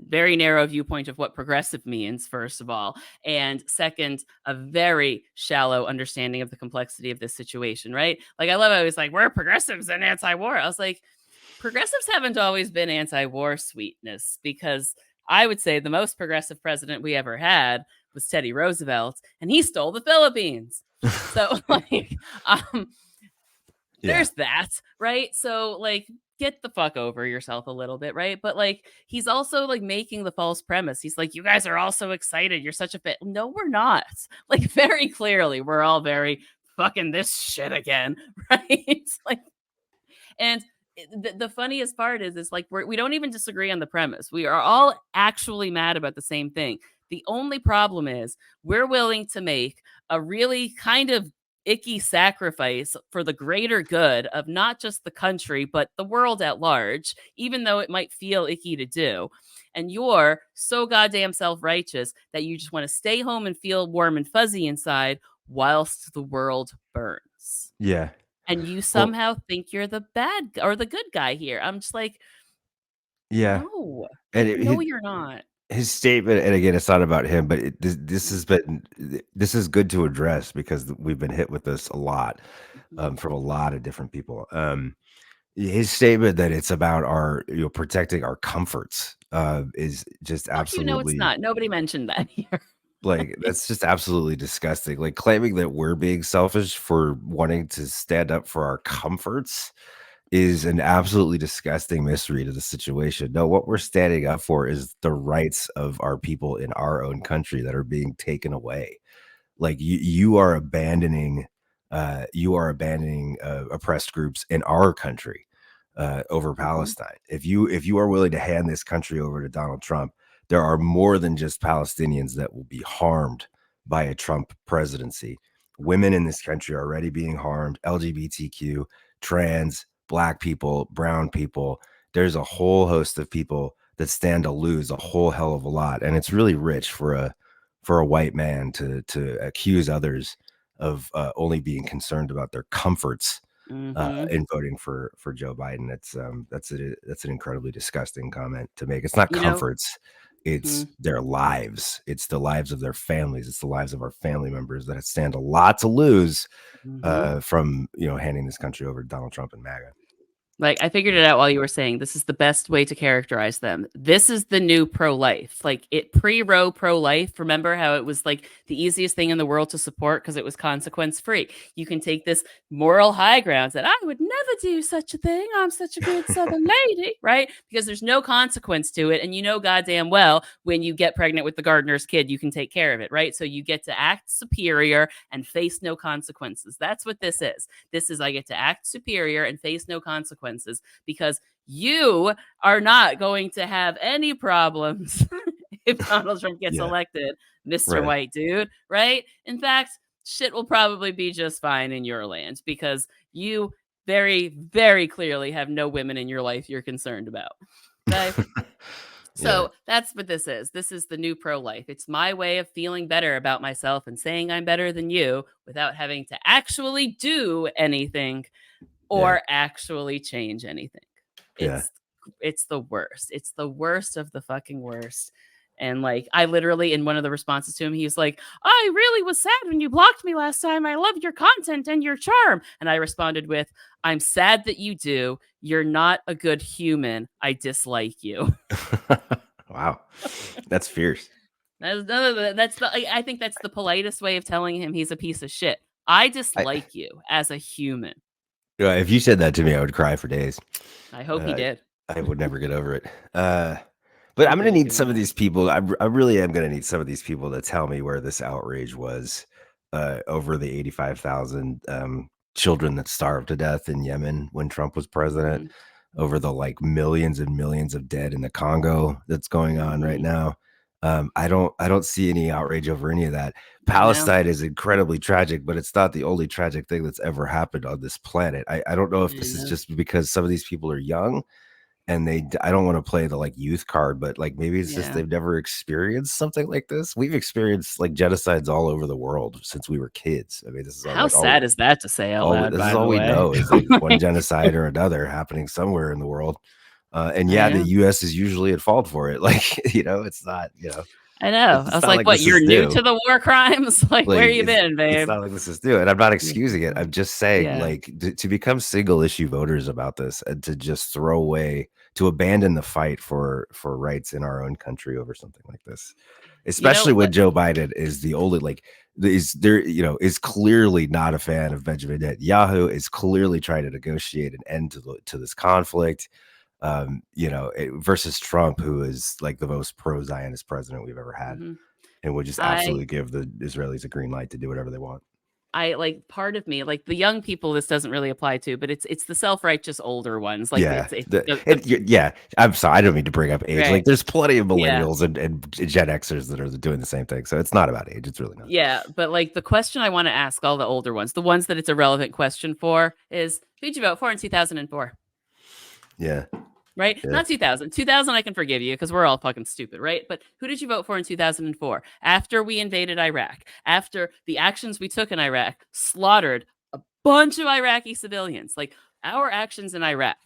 very narrow viewpoint of what progressive means, first of all, and second, a very shallow understanding of the complexity of this situation, right? Like I love how he's like, we're progressives and anti-war. I was like, progressives haven't always been anti-war sweetness because I would say the most progressive president we ever had was Teddy Roosevelt, and he stole the Philippines. So like Yeah. there's that, right? So like get the fuck over yourself a little bit, right? But like he's also like making the false premise. He's like, you guys are all so excited. You're such a fit. No, we're not. Like very clearly, we're all very fucking this shit again, right? Like and the funniest part is like we don't even disagree on the premise. We are all actually mad about the same thing. The only problem is we're willing to make a really kind of icky sacrifice for the greater good of not just the country but the world at large, even though it might feel icky to do. And you're so goddamn self-righteous that you just want to stay home and feel warm and fuzzy inside whilst the world burns, Yeah. and you Well, somehow think you're the bad or the good guy here. I'm just like, yeah. no, And like, no, you're not. his statement, and again, it's not about him, but this has been this is good to address because we've been hit with this a lot Mhm. from a lot of different people. His statement that it's about our protecting our comforts is just Fuck you, no, it's absolutely not. Nobody mentioned that here. like that's just absolutely disgusting. Like claiming that we're being selfish for wanting to stand up for our comforts is an absolutely disgusting misread of the situation. No, what we're standing up for is the rights of our people in our own country that are being taken away. Like you are abandoning oppressed groups in our country over Palestine. If you are willing to hand this country over to Donald Trump, there are more than just Palestinians that will be harmed by a Trump presidency. Women in this country are already being harmed, LGBTQ, trans, black people, brown people. There's a whole host of people that stand to lose a whole hell of a lot. And it's really rich for a white man to accuse others of only being concerned about their comforts in voting for Joe Biden. That's an incredibly disgusting comment to make. It's not You know, comforts, it's their lives. It's the lives of their families. It's the lives of our family members that stand a lot to lose from handing this country over to Donald Trump and MAGA. Like, I figured it out while you were saying this is the best way to characterize them. This is the new pro-life. Like, it pre-Roe pro-life. Remember how it was like the easiest thing in the world to support because it was consequence-free. You can take this moral high ground that I would never do such a thing. I'm such a good Southern lady, right? Because there's no consequence to it. And you know goddamn well when you get pregnant with the gardener's kid, you can take care of it, right? So you get to act superior and face no consequences. That's what this is. This is I get to act superior and face no consequences because you are not going to have any problems if Donald Trump gets elected, Mr. Right. White Dude, right? In fact, shit will probably be just fine in your land because you very, very clearly have no women in your life you're concerned about. Okay? So that's what this is. This is the new pro-life. It's my way of feeling better about myself and saying I'm better than you without having to actually do anything or actually change anything. It's the worst. It's the worst of the fucking worst. And like, I literally, in one of the responses to him, he's like, I really was sad when you blocked me last time. I love your content and your charm. And I responded with, I'm sad that you do. You're not a good human. I dislike you. Wow. That's fierce. I think that's the politest way of telling him he's a piece of shit. I dislike you as a human. If you said that to me, I would cry for days. I hope he did. I would never get over it. But I'm going to need some of these people. I really am going to need some of these people to tell me where this outrage was over the 85,000 children that starved to death in Yemen when Trump was president, over the like millions and millions of dead in the Congo that's going on right now. I don't see any outrage over any of that. Palestine is incredibly tragic, but it's not the only tragic thing that's ever happened on this planet. I don't know if this is just because some of these people are young and I don't want to play the like youth card, but like maybe it's just they've never experienced something like this. We've experienced like genocides all over the world since we were kids. I mean, this is how sad is that to say out loud? This is all we know is like one genocide or another happening somewhere in the world. And the U.S. is usually at fault for it. Like, it's not, I know. I was like, what, you're new to the war crimes? Like where you been, babe? It's not like this is new. And I'm not excusing it. I'm just saying, like, to become single issue voters about this and to just to abandon the fight for rights in our own country over something like this, especially when Joe Biden is the only, is clearly not a fan of Benjamin Netanyahu, is clearly trying to negotiate an end to this conflict. Versus Trump, who is like the most pro-Zionist president we've ever had, and would just absolutely give the Israelis a green light to do whatever they want. I like part of me, like the young people, this doesn't really apply to, but it's the self-righteous older ones. Like, I'm sorry, I don't mean to bring up age. Right. Like, there's plenty of millennials and Gen Xers that are doing the same thing. So it's not about age. It's really not. Yeah, but like the question I want to ask all the older ones, the ones that it's a relevant question for, is who'd you vote for in 2004? Yeah. Right? Yeah. Not 2000. 2000, I can forgive you because we're all fucking stupid, right? But who did you vote for in 2004? After we invaded Iraq, after the actions we took in Iraq slaughtered a bunch of Iraqi civilians. Like, our actions in Iraq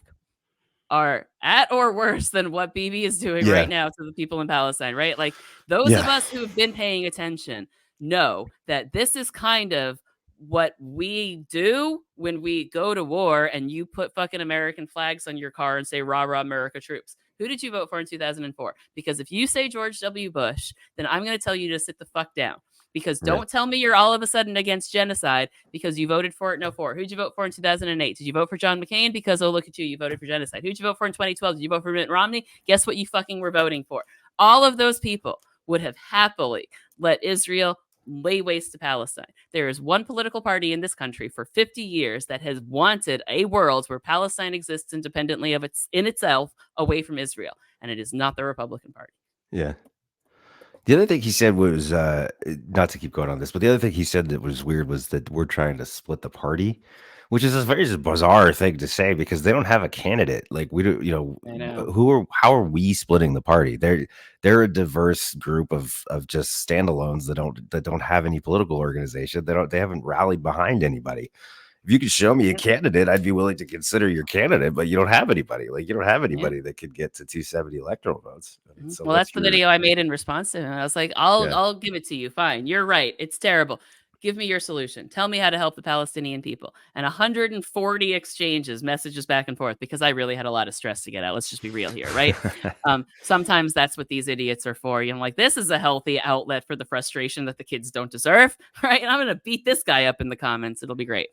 are at or worse than what Bibi is doing right now to the people in Palestine, right? Like, those of us who have been paying attention know that this is kind of what we do when we go to war and you put fucking American flags on your car and say, rah, rah, America troops. Who did you vote for in 2004? Because if you say George W. Bush, then I'm going to tell you to sit the fuck down. Because Yeah. don't tell me you're all of a sudden against genocide because you voted for it in 04. Who'd you vote for in 2008? Did you vote for John McCain? Because, oh, look at you, you voted for genocide. Who'd you vote for in 2012? Did you vote for Mitt Romney? Guess what you fucking were voting for? All of those people would have happily let Israel lay waste to Palestine. There is one political party in this country for 50 years that has wanted a world where Palestine exists independently of itself away from Israel, and it is not the Republican Party. Yeah. The other thing he said was, not to keep going on this, but the other thing he said that was weird was that we're trying to split the party, which is a very bizarre thing to say because they don't have a candidate. Like we do, I know. how are we splitting the party? They're a diverse group of just standalones that don't have any political organization. They haven't rallied behind anybody. If you could show me a candidate, I'd be willing to consider your candidate, but you don't have anybody. Like you don't have anybody that could get to 270 electoral votes. I mean, so Well, that's the video I made in response to him. I was like, I'll give it to you. Fine. You're right. It's terrible. Give me your solution. Tell me how to help the Palestinian people. And 140 exchanges, messages back and forth, because I really had a lot of stress to get out. Let's just be real here, right? Sometimes that's what these idiots are for. Like, this is a healthy outlet for the frustration that the kids don't deserve, right? And I'm going to beat this guy up in the comments. It'll be great.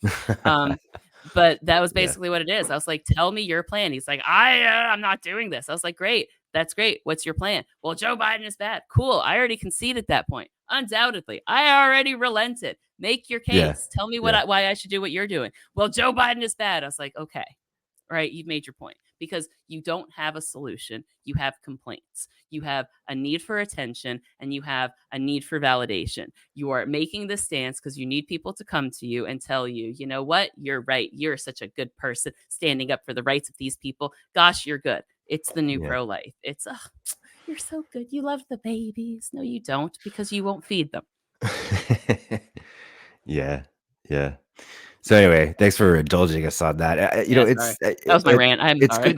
But that was basically what it is. I was like, tell me your plan. He's like, I'm not doing this. I was like, great. That's great. What's your plan? Well, Joe Biden is bad. Cool. I already conceded that point. Undoubtedly. I already relented. Make your case. Yeah. Tell me why I should do what you're doing. Well, Joe Biden is bad. I was like, okay. All right, you've made your point because you don't have a solution. You have complaints. You have a need for attention and you have a need for validation. You are making this stance because you need people to come to you and tell you, you know what? You're right. You're such a good person standing up for the rights of these people. Gosh, you're good. It's the new pro-life. It's, you're so good. You love the babies. No, you don't because you won't feed them. Yeah. So anyway, thanks for indulging us on that. That was my rant. I'm sorry.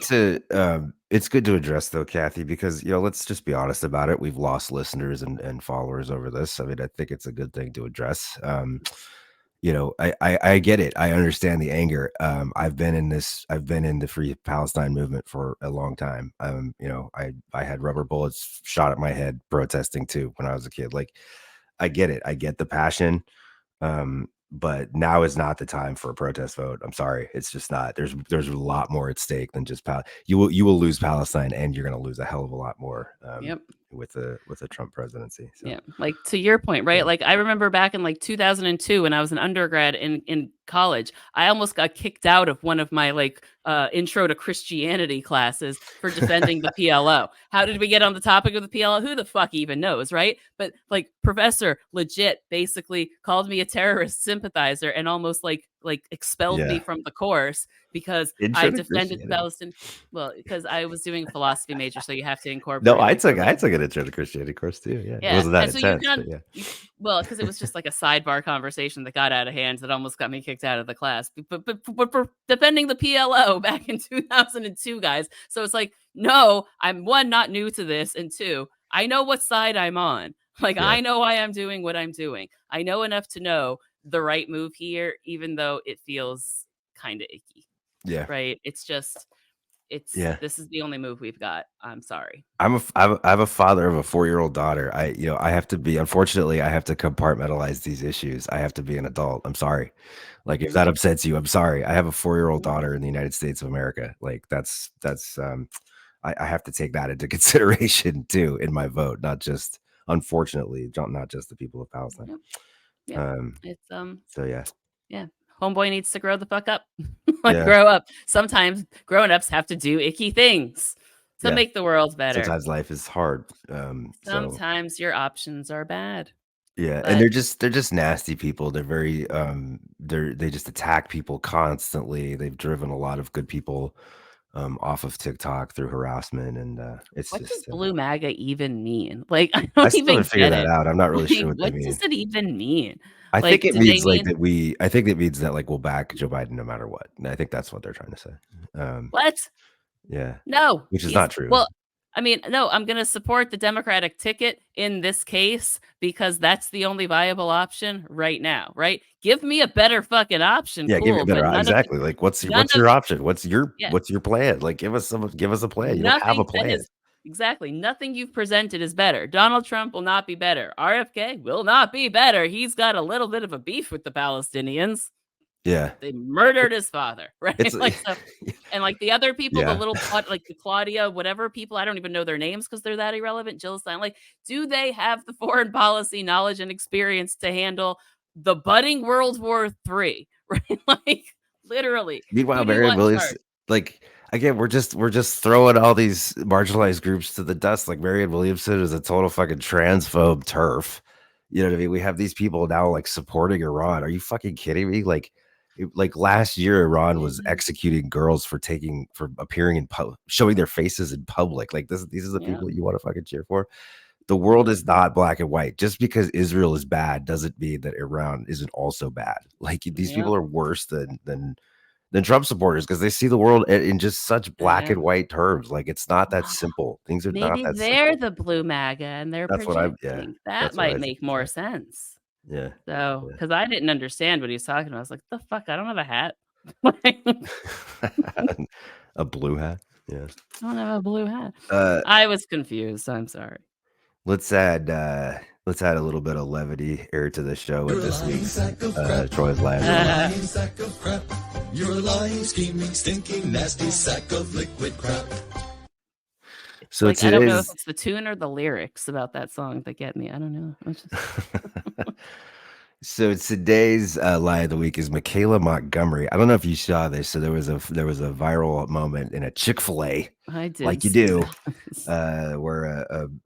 It's good to address though, Cathy, because let's just be honest about it. We've lost listeners and followers over this. I mean, I think it's a good thing to address. I get it. I understand the anger. I've been in the Free Palestine movement for a long time. I had rubber bullets shot at my head protesting too when I was a kid. Like, I get it. I get the passion. But now is not the time for a protest vote. I'm sorry. It's just not. There's a lot more at stake than just you will lose Palestine and you're going to lose a hell of a lot more. With a Trump presidency. So. Yeah. Like to your point, right? Like I remember back in like 2002 when I was an undergrad in college, I almost got kicked out of one of my intro to Christianity classes for defending the PLO. How did we get on the topic of the PLO? Who the fuck even knows, right? But professor legit basically called me a terrorist sympathizer and almost expelled me from the course because I defended the Palestinian. Well, because I was doing a philosophy major, so you have to incorporate. No, I took an intro to Christianity course too. Yeah, it wasn't that intense. Well, because it was just like a sidebar conversation that got out of hand that almost got me kicked out of the class. But for defending the PLO back in 2002, guys. So it's like, no, I'm one, not new to this, and two, I know what side I'm on. I know why I'm doing what I'm doing. I know enough to know the right move here, even though it feels kind of icky. Yeah. Right. It's just, this is the only move we've got. I'm sorry. I'm a father of a 4-year-old daughter. I have to be, unfortunately, I have to compartmentalize these issues. I have to be an adult. I'm sorry. If that upsets you, I'm sorry. I have a 4-year-old daughter in the United States of America. That's I have to take that into consideration too in my vote, not just, unfortunately, not just the people of Palestine. It's so yeah. Homeboy needs to grow the fuck up. Grow up. Sometimes grown-ups have to do icky things to make the world better. Sometimes life is hard. Sometimes your options are bad. Yeah, and they're just nasty people. They're very they just attack people constantly. They've driven a lot of good people off of TikTok through harassment, and it's what just does blue MAGA even mean? I I don't still even haven't figured get that it. out. I'm not really sure what What they mean. does it even mean? I think it do means they that I think it means that we'll back Joe Biden no matter what. And I think that's what they're trying to say. What? Yeah. No. Which is not true. Well, I mean, no, I'm going to support the Democratic ticket in this case because that's the only viable option right now, right? Give me a better fucking option. Yeah, cool, give me a better but exactly. What's your option? What's your plan? Give us a plan. You don't have a plan. Exactly. Nothing you've presented is better. Donald Trump will not be better. RFK will not be better. He's got a little bit of a beef with the Palestinians. Yeah. They murdered his father, right? It's Like so, and like the other people, the yeah. little like the Claudia, whatever people, I don't even know their names because they're that irrelevant. Jill Stein, like, do they have the foreign policy knowledge and experience to handle the budding World War III? Right? Like literally. Meanwhile, Who do you Marianne want in Williams, charge? like again, we're just throwing all these marginalized groups to the dust. Like Marianne Williamson is a total fucking transphobe turf. You know what I mean? We have these people now like supporting Iran. Are you fucking kidding me? Like, like last year, Iran was Yeah. executing girls for appearing in public, showing their faces in public. Like these are the Yeah. people you want to fucking cheer for. The world is not black and white. Just because Israel is bad doesn't mean that Iran isn't also bad. Like these Yeah. people are worse than Trump supporters because they see the world in just such black and white terms. Like it's not that simple. Things are not Maybe that they're simple. the blue MAGA and they're That's what I'm. Yeah, projecting. That that's what I might think. make more sense. Yeah. So, because I didn't understand what he was talking about. I was like, the fuck? I don't have a hat. Like, A blue hat. Yeah. I don't have a blue hat. Uh, I was confused. I'm sorry. let's add a little bit of levity here to the show with this week's Troy's Live. Lying sack of crap. You're a lying, scheming, stinking, nasty sack of liquid crap. So Like, I don't know if today's it's the tune or the lyrics about that song that get me. I don't know. It's just- so today's lie of the week is Michaela Montgomery. I don't know if you saw this. So there was a viral moment in a Chick-fil-A, I did. like you see do, that. where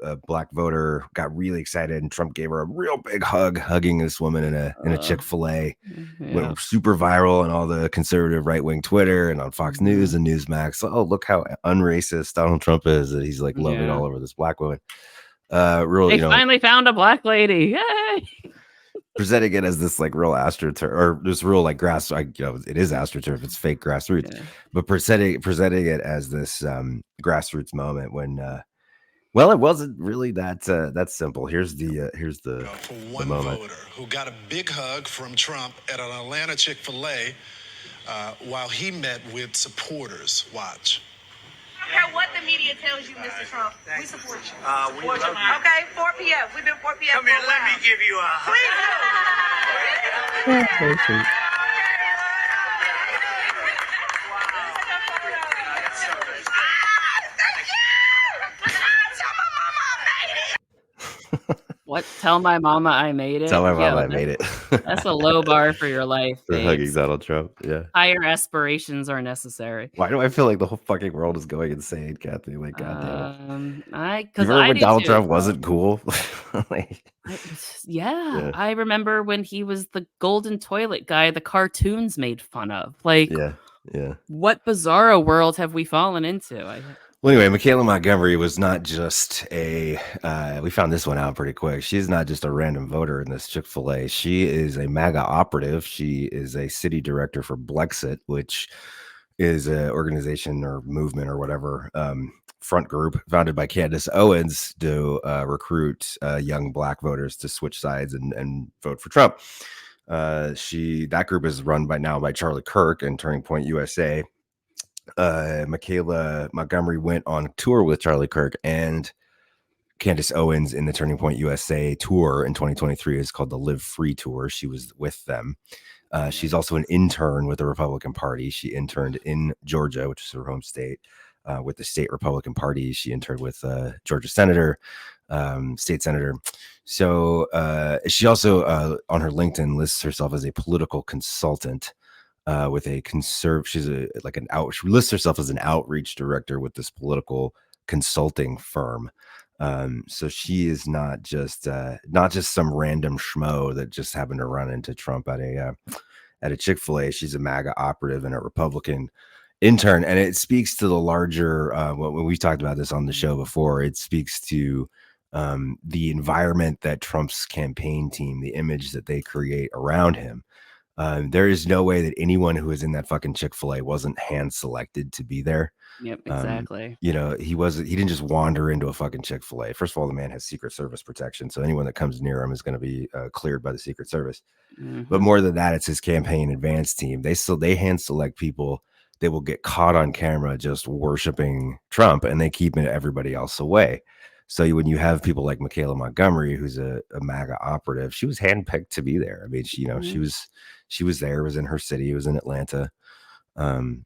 a black voter got really excited and Trump gave her a real big hug, hugging this woman in a Chick-fil-A. Yeah. Went super viral on all the conservative right-wing Twitter and on Fox News and Newsmax. Oh, look how unracist Donald Trump is, that he's like loving Yeah. all over this black woman. They finally found a black lady. Yay! Presenting it as this like real astroturf or this real like grass, it is astroturf, it's fake grassroots, but presenting it as this grassroots moment when well, it wasn't really that simple. Here's the for one moment. voter who got a big hug from Trump at an Atlanta Chick-fil-A while he met with supporters. Watch. I don't care what the media tells you, Mr. Trump. We support you. We love you. Okay, 4 p.m. We've been 4 p.m. Come here, let me give you a hug. Please do. What? Tell my mama I made it. Tell my mama I made it. That's a low bar for your life. For hugging Donald Trump. Yeah. Higher aspirations are necessary. Why do I feel like the whole fucking world is going insane, Cathy? Like, goddamn. Because remember when Donald Trump wasn't cool? Like, yeah, I remember when he was the golden toilet guy the cartoons made fun of. Like, yeah. What bizarro world have we fallen into? Well, anyway, Michaela Montgomery was not just we found this one out pretty quick. She's not just a random voter in this Chick-fil-A. She is a MAGA operative. She is a city director for Blexit, which is an organization or movement or whatever, front group founded by Candace Owens to recruit young black voters to switch sides and vote for Trump. That group is run by Charlie Kirk and Turning Point USA. Michaela Montgomery went on tour with Charlie Kirk and Candace Owens in the Turning Point USA tour in 2023. It's called the Live Free Tour. She was with them. She's also an intern with the Republican Party. She interned in Georgia, which is her home state, with the state Republican Party. She interned with Georgia senator, state senator. So she also on her LinkedIn lists herself as a political consultant. With a she's she lists herself as an outreach director with this political consulting firm. So she is not just some random schmo that just happened to run into Trump at a Chick-fil-A. She's a MAGA operative and a Republican intern, and it speaks to the larger. When we've talked about this on the show before, it speaks to the environment that Trump's campaign team, the image that they create around him. There is no way that anyone who was in that fucking Chick-fil-A wasn't hand selected to be there. Yep, exactly. He didn't just wander into a fucking Chick-fil-A. First of all, the man has Secret Service protection. So anyone that comes near him is going to be cleared by the Secret Service. But more than that, it's his campaign advance team. They hand select people they will get caught on camera just worshiping Trump, and they keep everybody else away. So when you have people like Michaela Montgomery, who's a MAGA operative, she was handpicked to be there. I mean, she was there, was in her city, was in Atlanta. And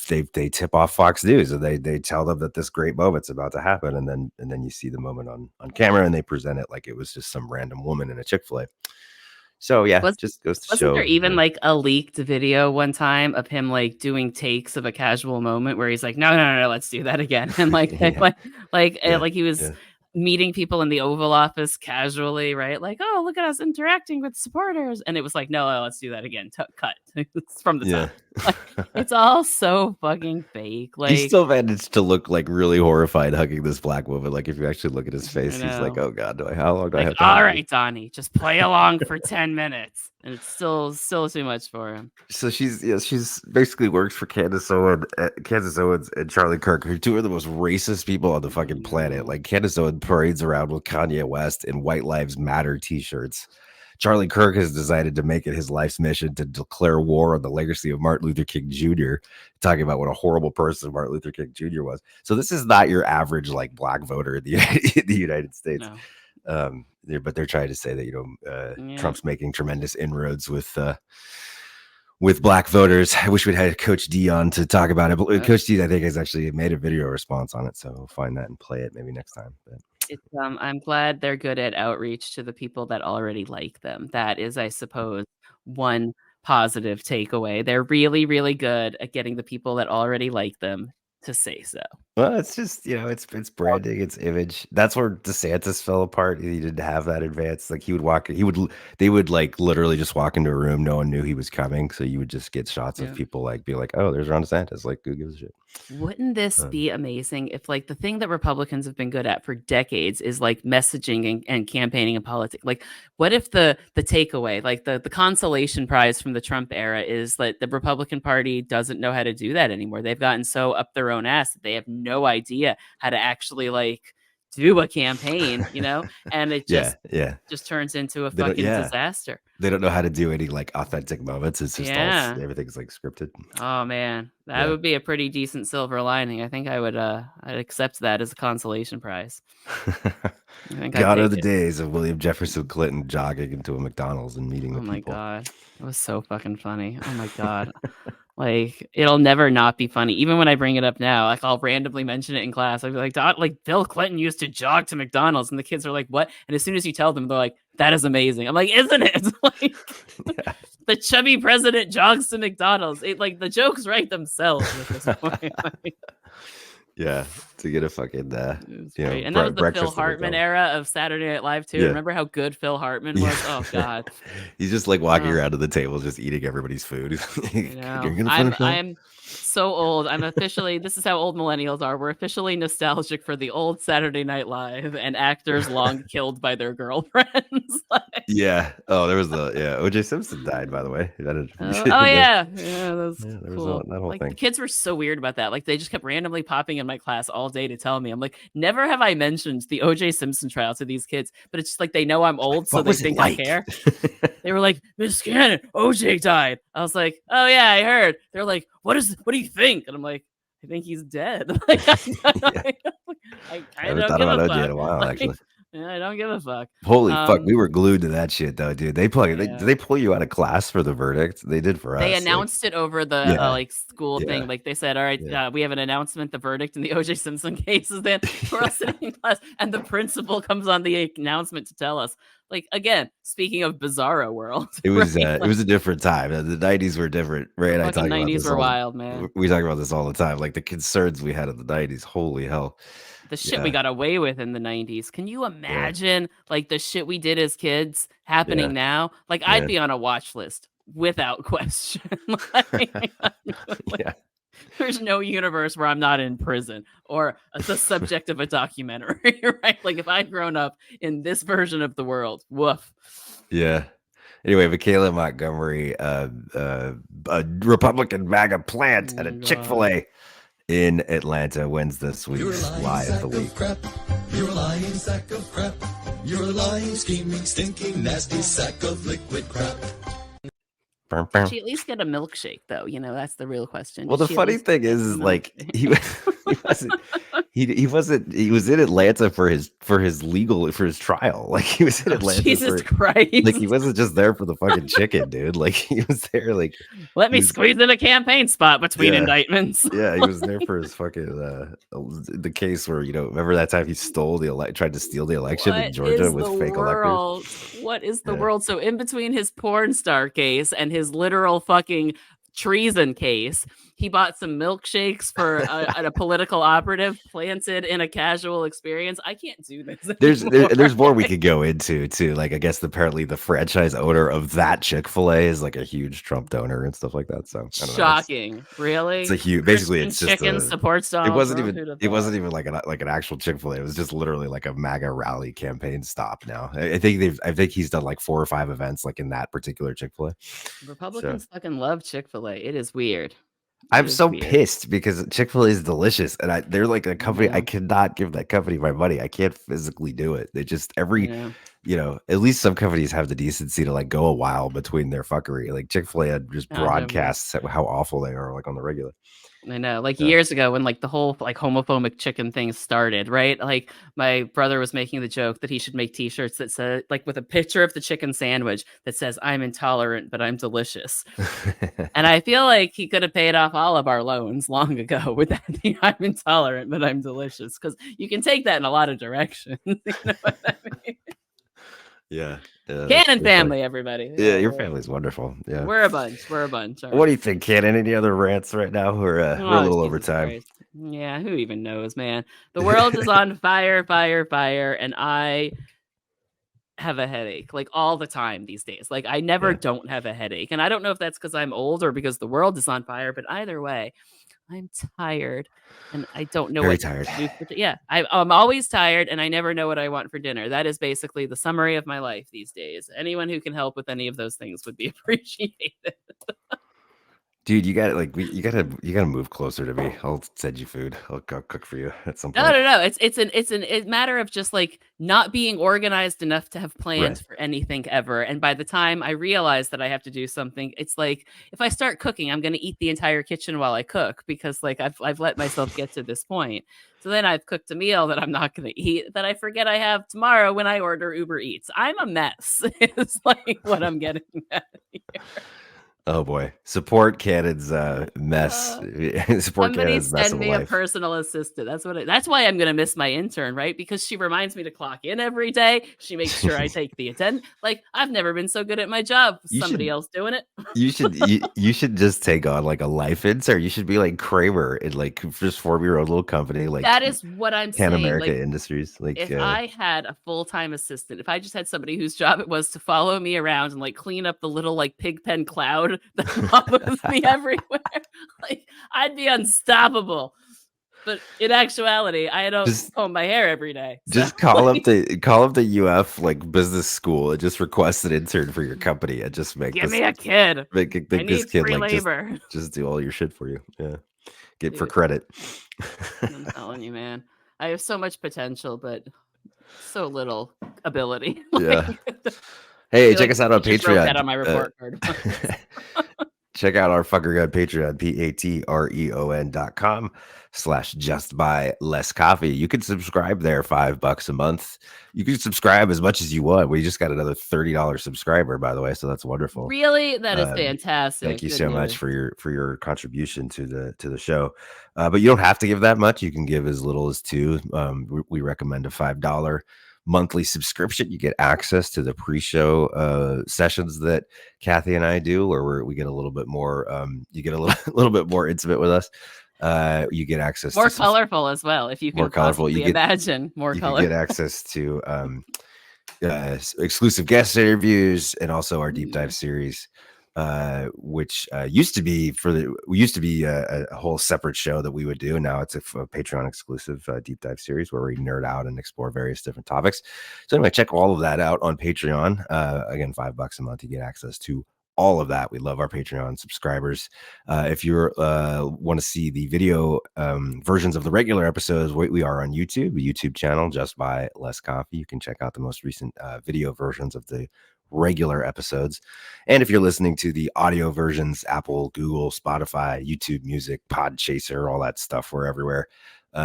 they tip off Fox News, and they tell them that this great moment's about to happen, and then you see the moment on camera, and they present it like it was just some random woman in a Chick-fil-A. So yeah, just goes to wasn't show. There even like a leaked video one time of him like doing takes of a casual moment where he's like, no, let's do that again, and like like he was meeting people in the Oval Office casually, right? Like, oh, look at us interacting with supporters. And it was like, no, let's do that again. Cut. It's from the top. Like, it's all so fucking fake. Like, he still managed to look like really horrified hugging this black woman. Like, if you actually look at his face, he's like, oh God, how long do I have to all right, Donnie, just play along for 10 minutes. And it's still too much for him. So she's basically works for Candace Owens and Charlie Kirk, who are two of the most racist people on the fucking planet. Like, Candace Owens parades around with Kanye West in White Lives Matter t-shirts. Charlie Kirk has decided to make it his life's mission to declare war on the legacy of Martin Luther King Jr., talking about what a horrible person Martin Luther King Jr. was. So this is not your average like black voter in the United States. No. But they're trying to say that Trump's making tremendous inroads with black voters. I wish we'd had Coach D on to talk about it, but Coach D, I think, has actually made a video response on it, so we'll find that and play it maybe next time. But I'm glad they're good at outreach to the people that already like them. That is, I suppose, one positive takeaway. They're really, really good at getting the people that already like them to say so. Well, it's just, it's branding, it's image. That's where DeSantis fell apart. He didn't have that advance. Like, they would like literally just walk into a room. No one knew he was coming. So you would just get shots of people like be like, oh, there's Ron DeSantis. Like, who gives a shit? Wouldn't this be amazing if like the thing that Republicans have been good at for decades is like messaging and campaigning and politics? Like, what if the takeaway, like the consolation prize from the Trump era is that the Republican Party doesn't know how to do that anymore? They've gotten so up their own ass that they have no idea how to actually like do a campaign, and it just turns into a fucking disaster. They don't know how to do any like authentic moments. It's just all, everything's like scripted. Oh man, that would be a pretty decent silver lining. I think I'd accept that as a consolation prize. God of the days of William Jefferson Clinton jogging into a McDonald's and meeting with people. Oh my God, it was so fucking funny. Oh my God. Like, it'll never not be funny. Even when I bring it up now, like I'll randomly mention it in class. I'll be like, Bill Clinton used to jog to McDonald's, and the kids are like, what? And as soon as you tell them, they're like, that is amazing. I'm like, isn't it? Like, the chubby president jogs to McDonald's. The jokes write themselves at this point. Yeah, to get a fucking and that was the Phil Hartman era of Saturday Night Live too. Remember how good Phil Hartman was? Oh God, he's just like walking around to the table, just eating everybody's food. I'm so old. I'm officially. This is how old millennials are. We're officially nostalgic for the old Saturday Night Live and actors long killed by their girlfriends. Oh, there was O.J. Simpson died, by the way. That's cool. That whole thing. The kids were so weird about that. Like, they just kept randomly popping in my class all day to tell me. I'm like, never have I mentioned the O.J. Simpson trial to these kids, but it's just like they know I'm old, so they think I care. They were like, Miss Cannon, O.J. died. I was like, oh yeah, I heard. They're like, what do you think? And I'm like, I think he's dead. I haven't thought about OJ in a while, actually. I don't give a fuck. Holy fuck, we were glued to that shit though, dude. Did they pull you out of class for the verdict? They did for us. They announced it over the school thing. Like, they said, all right, we have an announcement, the verdict in the O.J. Simpson case is then we're all sitting in class, and the principal comes on the announcement to tell us. Like, again, speaking of bizarro world, it was it was a different time. The 90s were different, right? The 90s were wild, man. We talk about this all the time. Like, the concerns we had in the 90s. Holy hell. The shit we got away with in the 90s. Can you imagine like the shit we did as kids happening now? Like, I'd be on a watch list without question. There's no universe where I'm not in prison or the subject of a documentary, right? Like, if I'd grown up in this version of the world, woof. Yeah. Anyway, Michaela Montgomery, a Republican MAGA plant at a Chick-fil-A in Atlanta wins this week's Lie of the Week. You're a lying sack of crap. You're a lying, scheming, stinking, nasty sack of liquid crap. Did she at least get a milkshake though? That's the real question. Well, Did the she at funny least thing get a is like milkshake? he was in Atlanta for his trial. Like he was in Oh, Atlanta Jesus like he Christ. wasn't just there for the fucking chicken, dude. Like he was there like Let me he was- squeeze in a campaign spot between Yeah. indictments. Yeah, he was there for his fucking the case where remember that time he tried to steal the election in Georgia with fake electors. What is the Yeah. world? So in between his porn star case and his literal fucking treason case, he bought some milkshakes for a political operative planted in a casual experience. I can't do this anymore. There's more we could go into too. Like I guess apparently the franchise owner of that Chick-fil-A is like a huge Trump donor and stuff like that. So I don't know, Shocking, really? it's a huge. Basically, Christian it's just chicken supports Donald it wasn't Trump? even Who'd have it wasn't thought? even like an actual Chick-fil-A. It was just literally like a MAGA rally campaign stop. Now I think he's done like 4 or 5 events like in that particular Chick-fil-A. Republicans fucking love Chick-fil-A. It is weird. I'm so pissed because Chick-fil-A is delicious, and they're like a company. Yeah. I cannot give that company my money. I can't physically do it. They just at least some companies have the decency to like go a while between their fuckery. Like Chick-fil-A just broadcasts how awful they are, like on the regular. I know, like years ago when like the whole like homophobic chicken thing started, right? Like my brother was making the joke that he should make t-shirts that said like with a picture of the chicken sandwich that says I'm intolerant, but I'm delicious. And I feel like he could have paid off all of our loans long ago with that thing, I'm intolerant, but I'm delicious. Because you can take that in a lot of directions. You know what I mean? Yeah. Cannon family, everybody. Yeah, your family's wonderful. Yeah. We're a bunch. We're a bunch. What do you think, Cannon? Any other rants right now? We're a little over time. Christ. Yeah, who even knows, man? The world is on fire, fire, fire, and I have a headache like all the time these days. Like I never don't have a headache. And I don't know if that's because I'm old or because the world is on fire, but either way, I'm tired and I don't know Very what tired. to do. I'm always tired and I never know what I want for dinner. That is basically the summary of my life these days. Anyone who can help with any of those things would be appreciated. Dude, you gotta move closer to me. I'll send you food. I'll cook for you at some point. No. It's a matter of just like not being organized enough to have plans for anything ever. And by the time I realize that I have to do something, it's like if I start cooking, I'm going to eat the entire kitchen while I cook because like I've let myself get to this point. So then I've cooked a meal that I'm not going to eat that I forget I have tomorrow when I order Uber Eats. I'm a mess. It's like what I'm getting at here. Oh boy, support Cannon's mess. Support Somebody Cannon's mess send of me a life. personal assistant. That's why I'm gonna miss my intern, right? Because she reminds me to clock in every day. She makes sure I take the attendance. Like I've never been so good at my job. Somebody else doing it. You should just take on like a life intern. You should be like Kramer and like just form your own little company. Like that is what I'm Pan saying. America Like, Industries. Like if I had a full-time assistant, if I just had somebody whose job it was to follow me around and like clean up the little like pig pen cloud that follows me everywhere, like I'd be unstoppable. But in actuality, I don't comb my hair every day. Just call up the UF like business school and just request an intern for your company and just give me a kid. Make I need this kid free like labor. just do all your shit for you. Yeah, get for Dude. credit. I'm telling you, man. I have so much potential, but so little ability. Yeah. Hey, check us out on teachers wrote Patreon. that on my report card. Check out our fucker on Patreon, patreon.com/justbuylesscoffee. You can subscribe there, $5 a month. You can subscribe as much as you want. We just got another $30 subscriber, by the way, so that's wonderful. Really? That is fantastic. Thank you so much for your contribution to the show. But you don't have to give that much. You can give as little as $2. We recommend a $5 monthly subscription. You get access to the pre-show sessions that Cathy and I do, where we get a little bit more. You get a little bit more intimate with us. You get access more to colorful as well. If you can more colorful, you imagine more color. You get access to exclusive guest interviews and also our deep dive series, which used to be a whole separate show that we would do. Now it's a Patreon exclusive deep dive series where we nerd out and explore various different topics. So anyway, check all of that out on Patreon. Again, $5 a month, you get access to all of that. We love our Patreon subscribers. If you want to see the video versions of the regular episodes, we are on YouTube, the YouTube channel, Just Buy Less Coffee. You can check out the most recent video versions of the regular episodes. And if you're listening to the audio versions, Apple, Google, Spotify, YouTube Music, Podchaser, all that stuff, we're everywhere.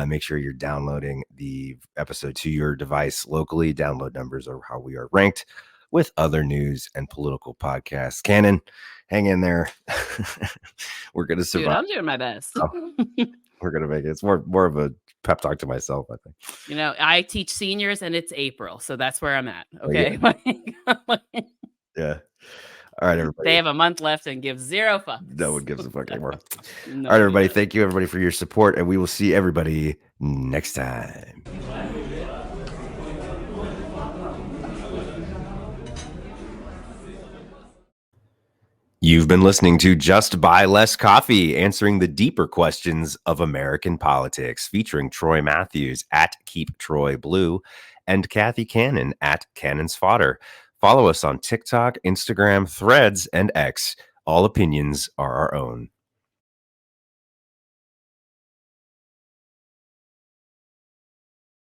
Make sure you're downloading the episode to your device locally. Download numbers are how we are ranked with other news and political podcasts. Cannon, hang in there. We're going to Dude, survive. I'm doing my best. We're going to make it. It's more of a pep talk to myself, I think. You know, I teach seniors and it's April, so that's where I'm at. Oh, yeah. Okay. Yeah. All right, everybody. They have a month left and give zero fucks. No one gives a fuck anymore. No, All right, everybody. Thank you, everybody, for your support, and we will see everybody next time. You've been listening to Just Buy Less Coffee, answering the deeper questions of American politics, featuring Troy Matthews at Keep Troy Blue and Cathy Cannon at Cannon's Fodder. Follow us on TikTok, Instagram, Threads, and X. All opinions are our own.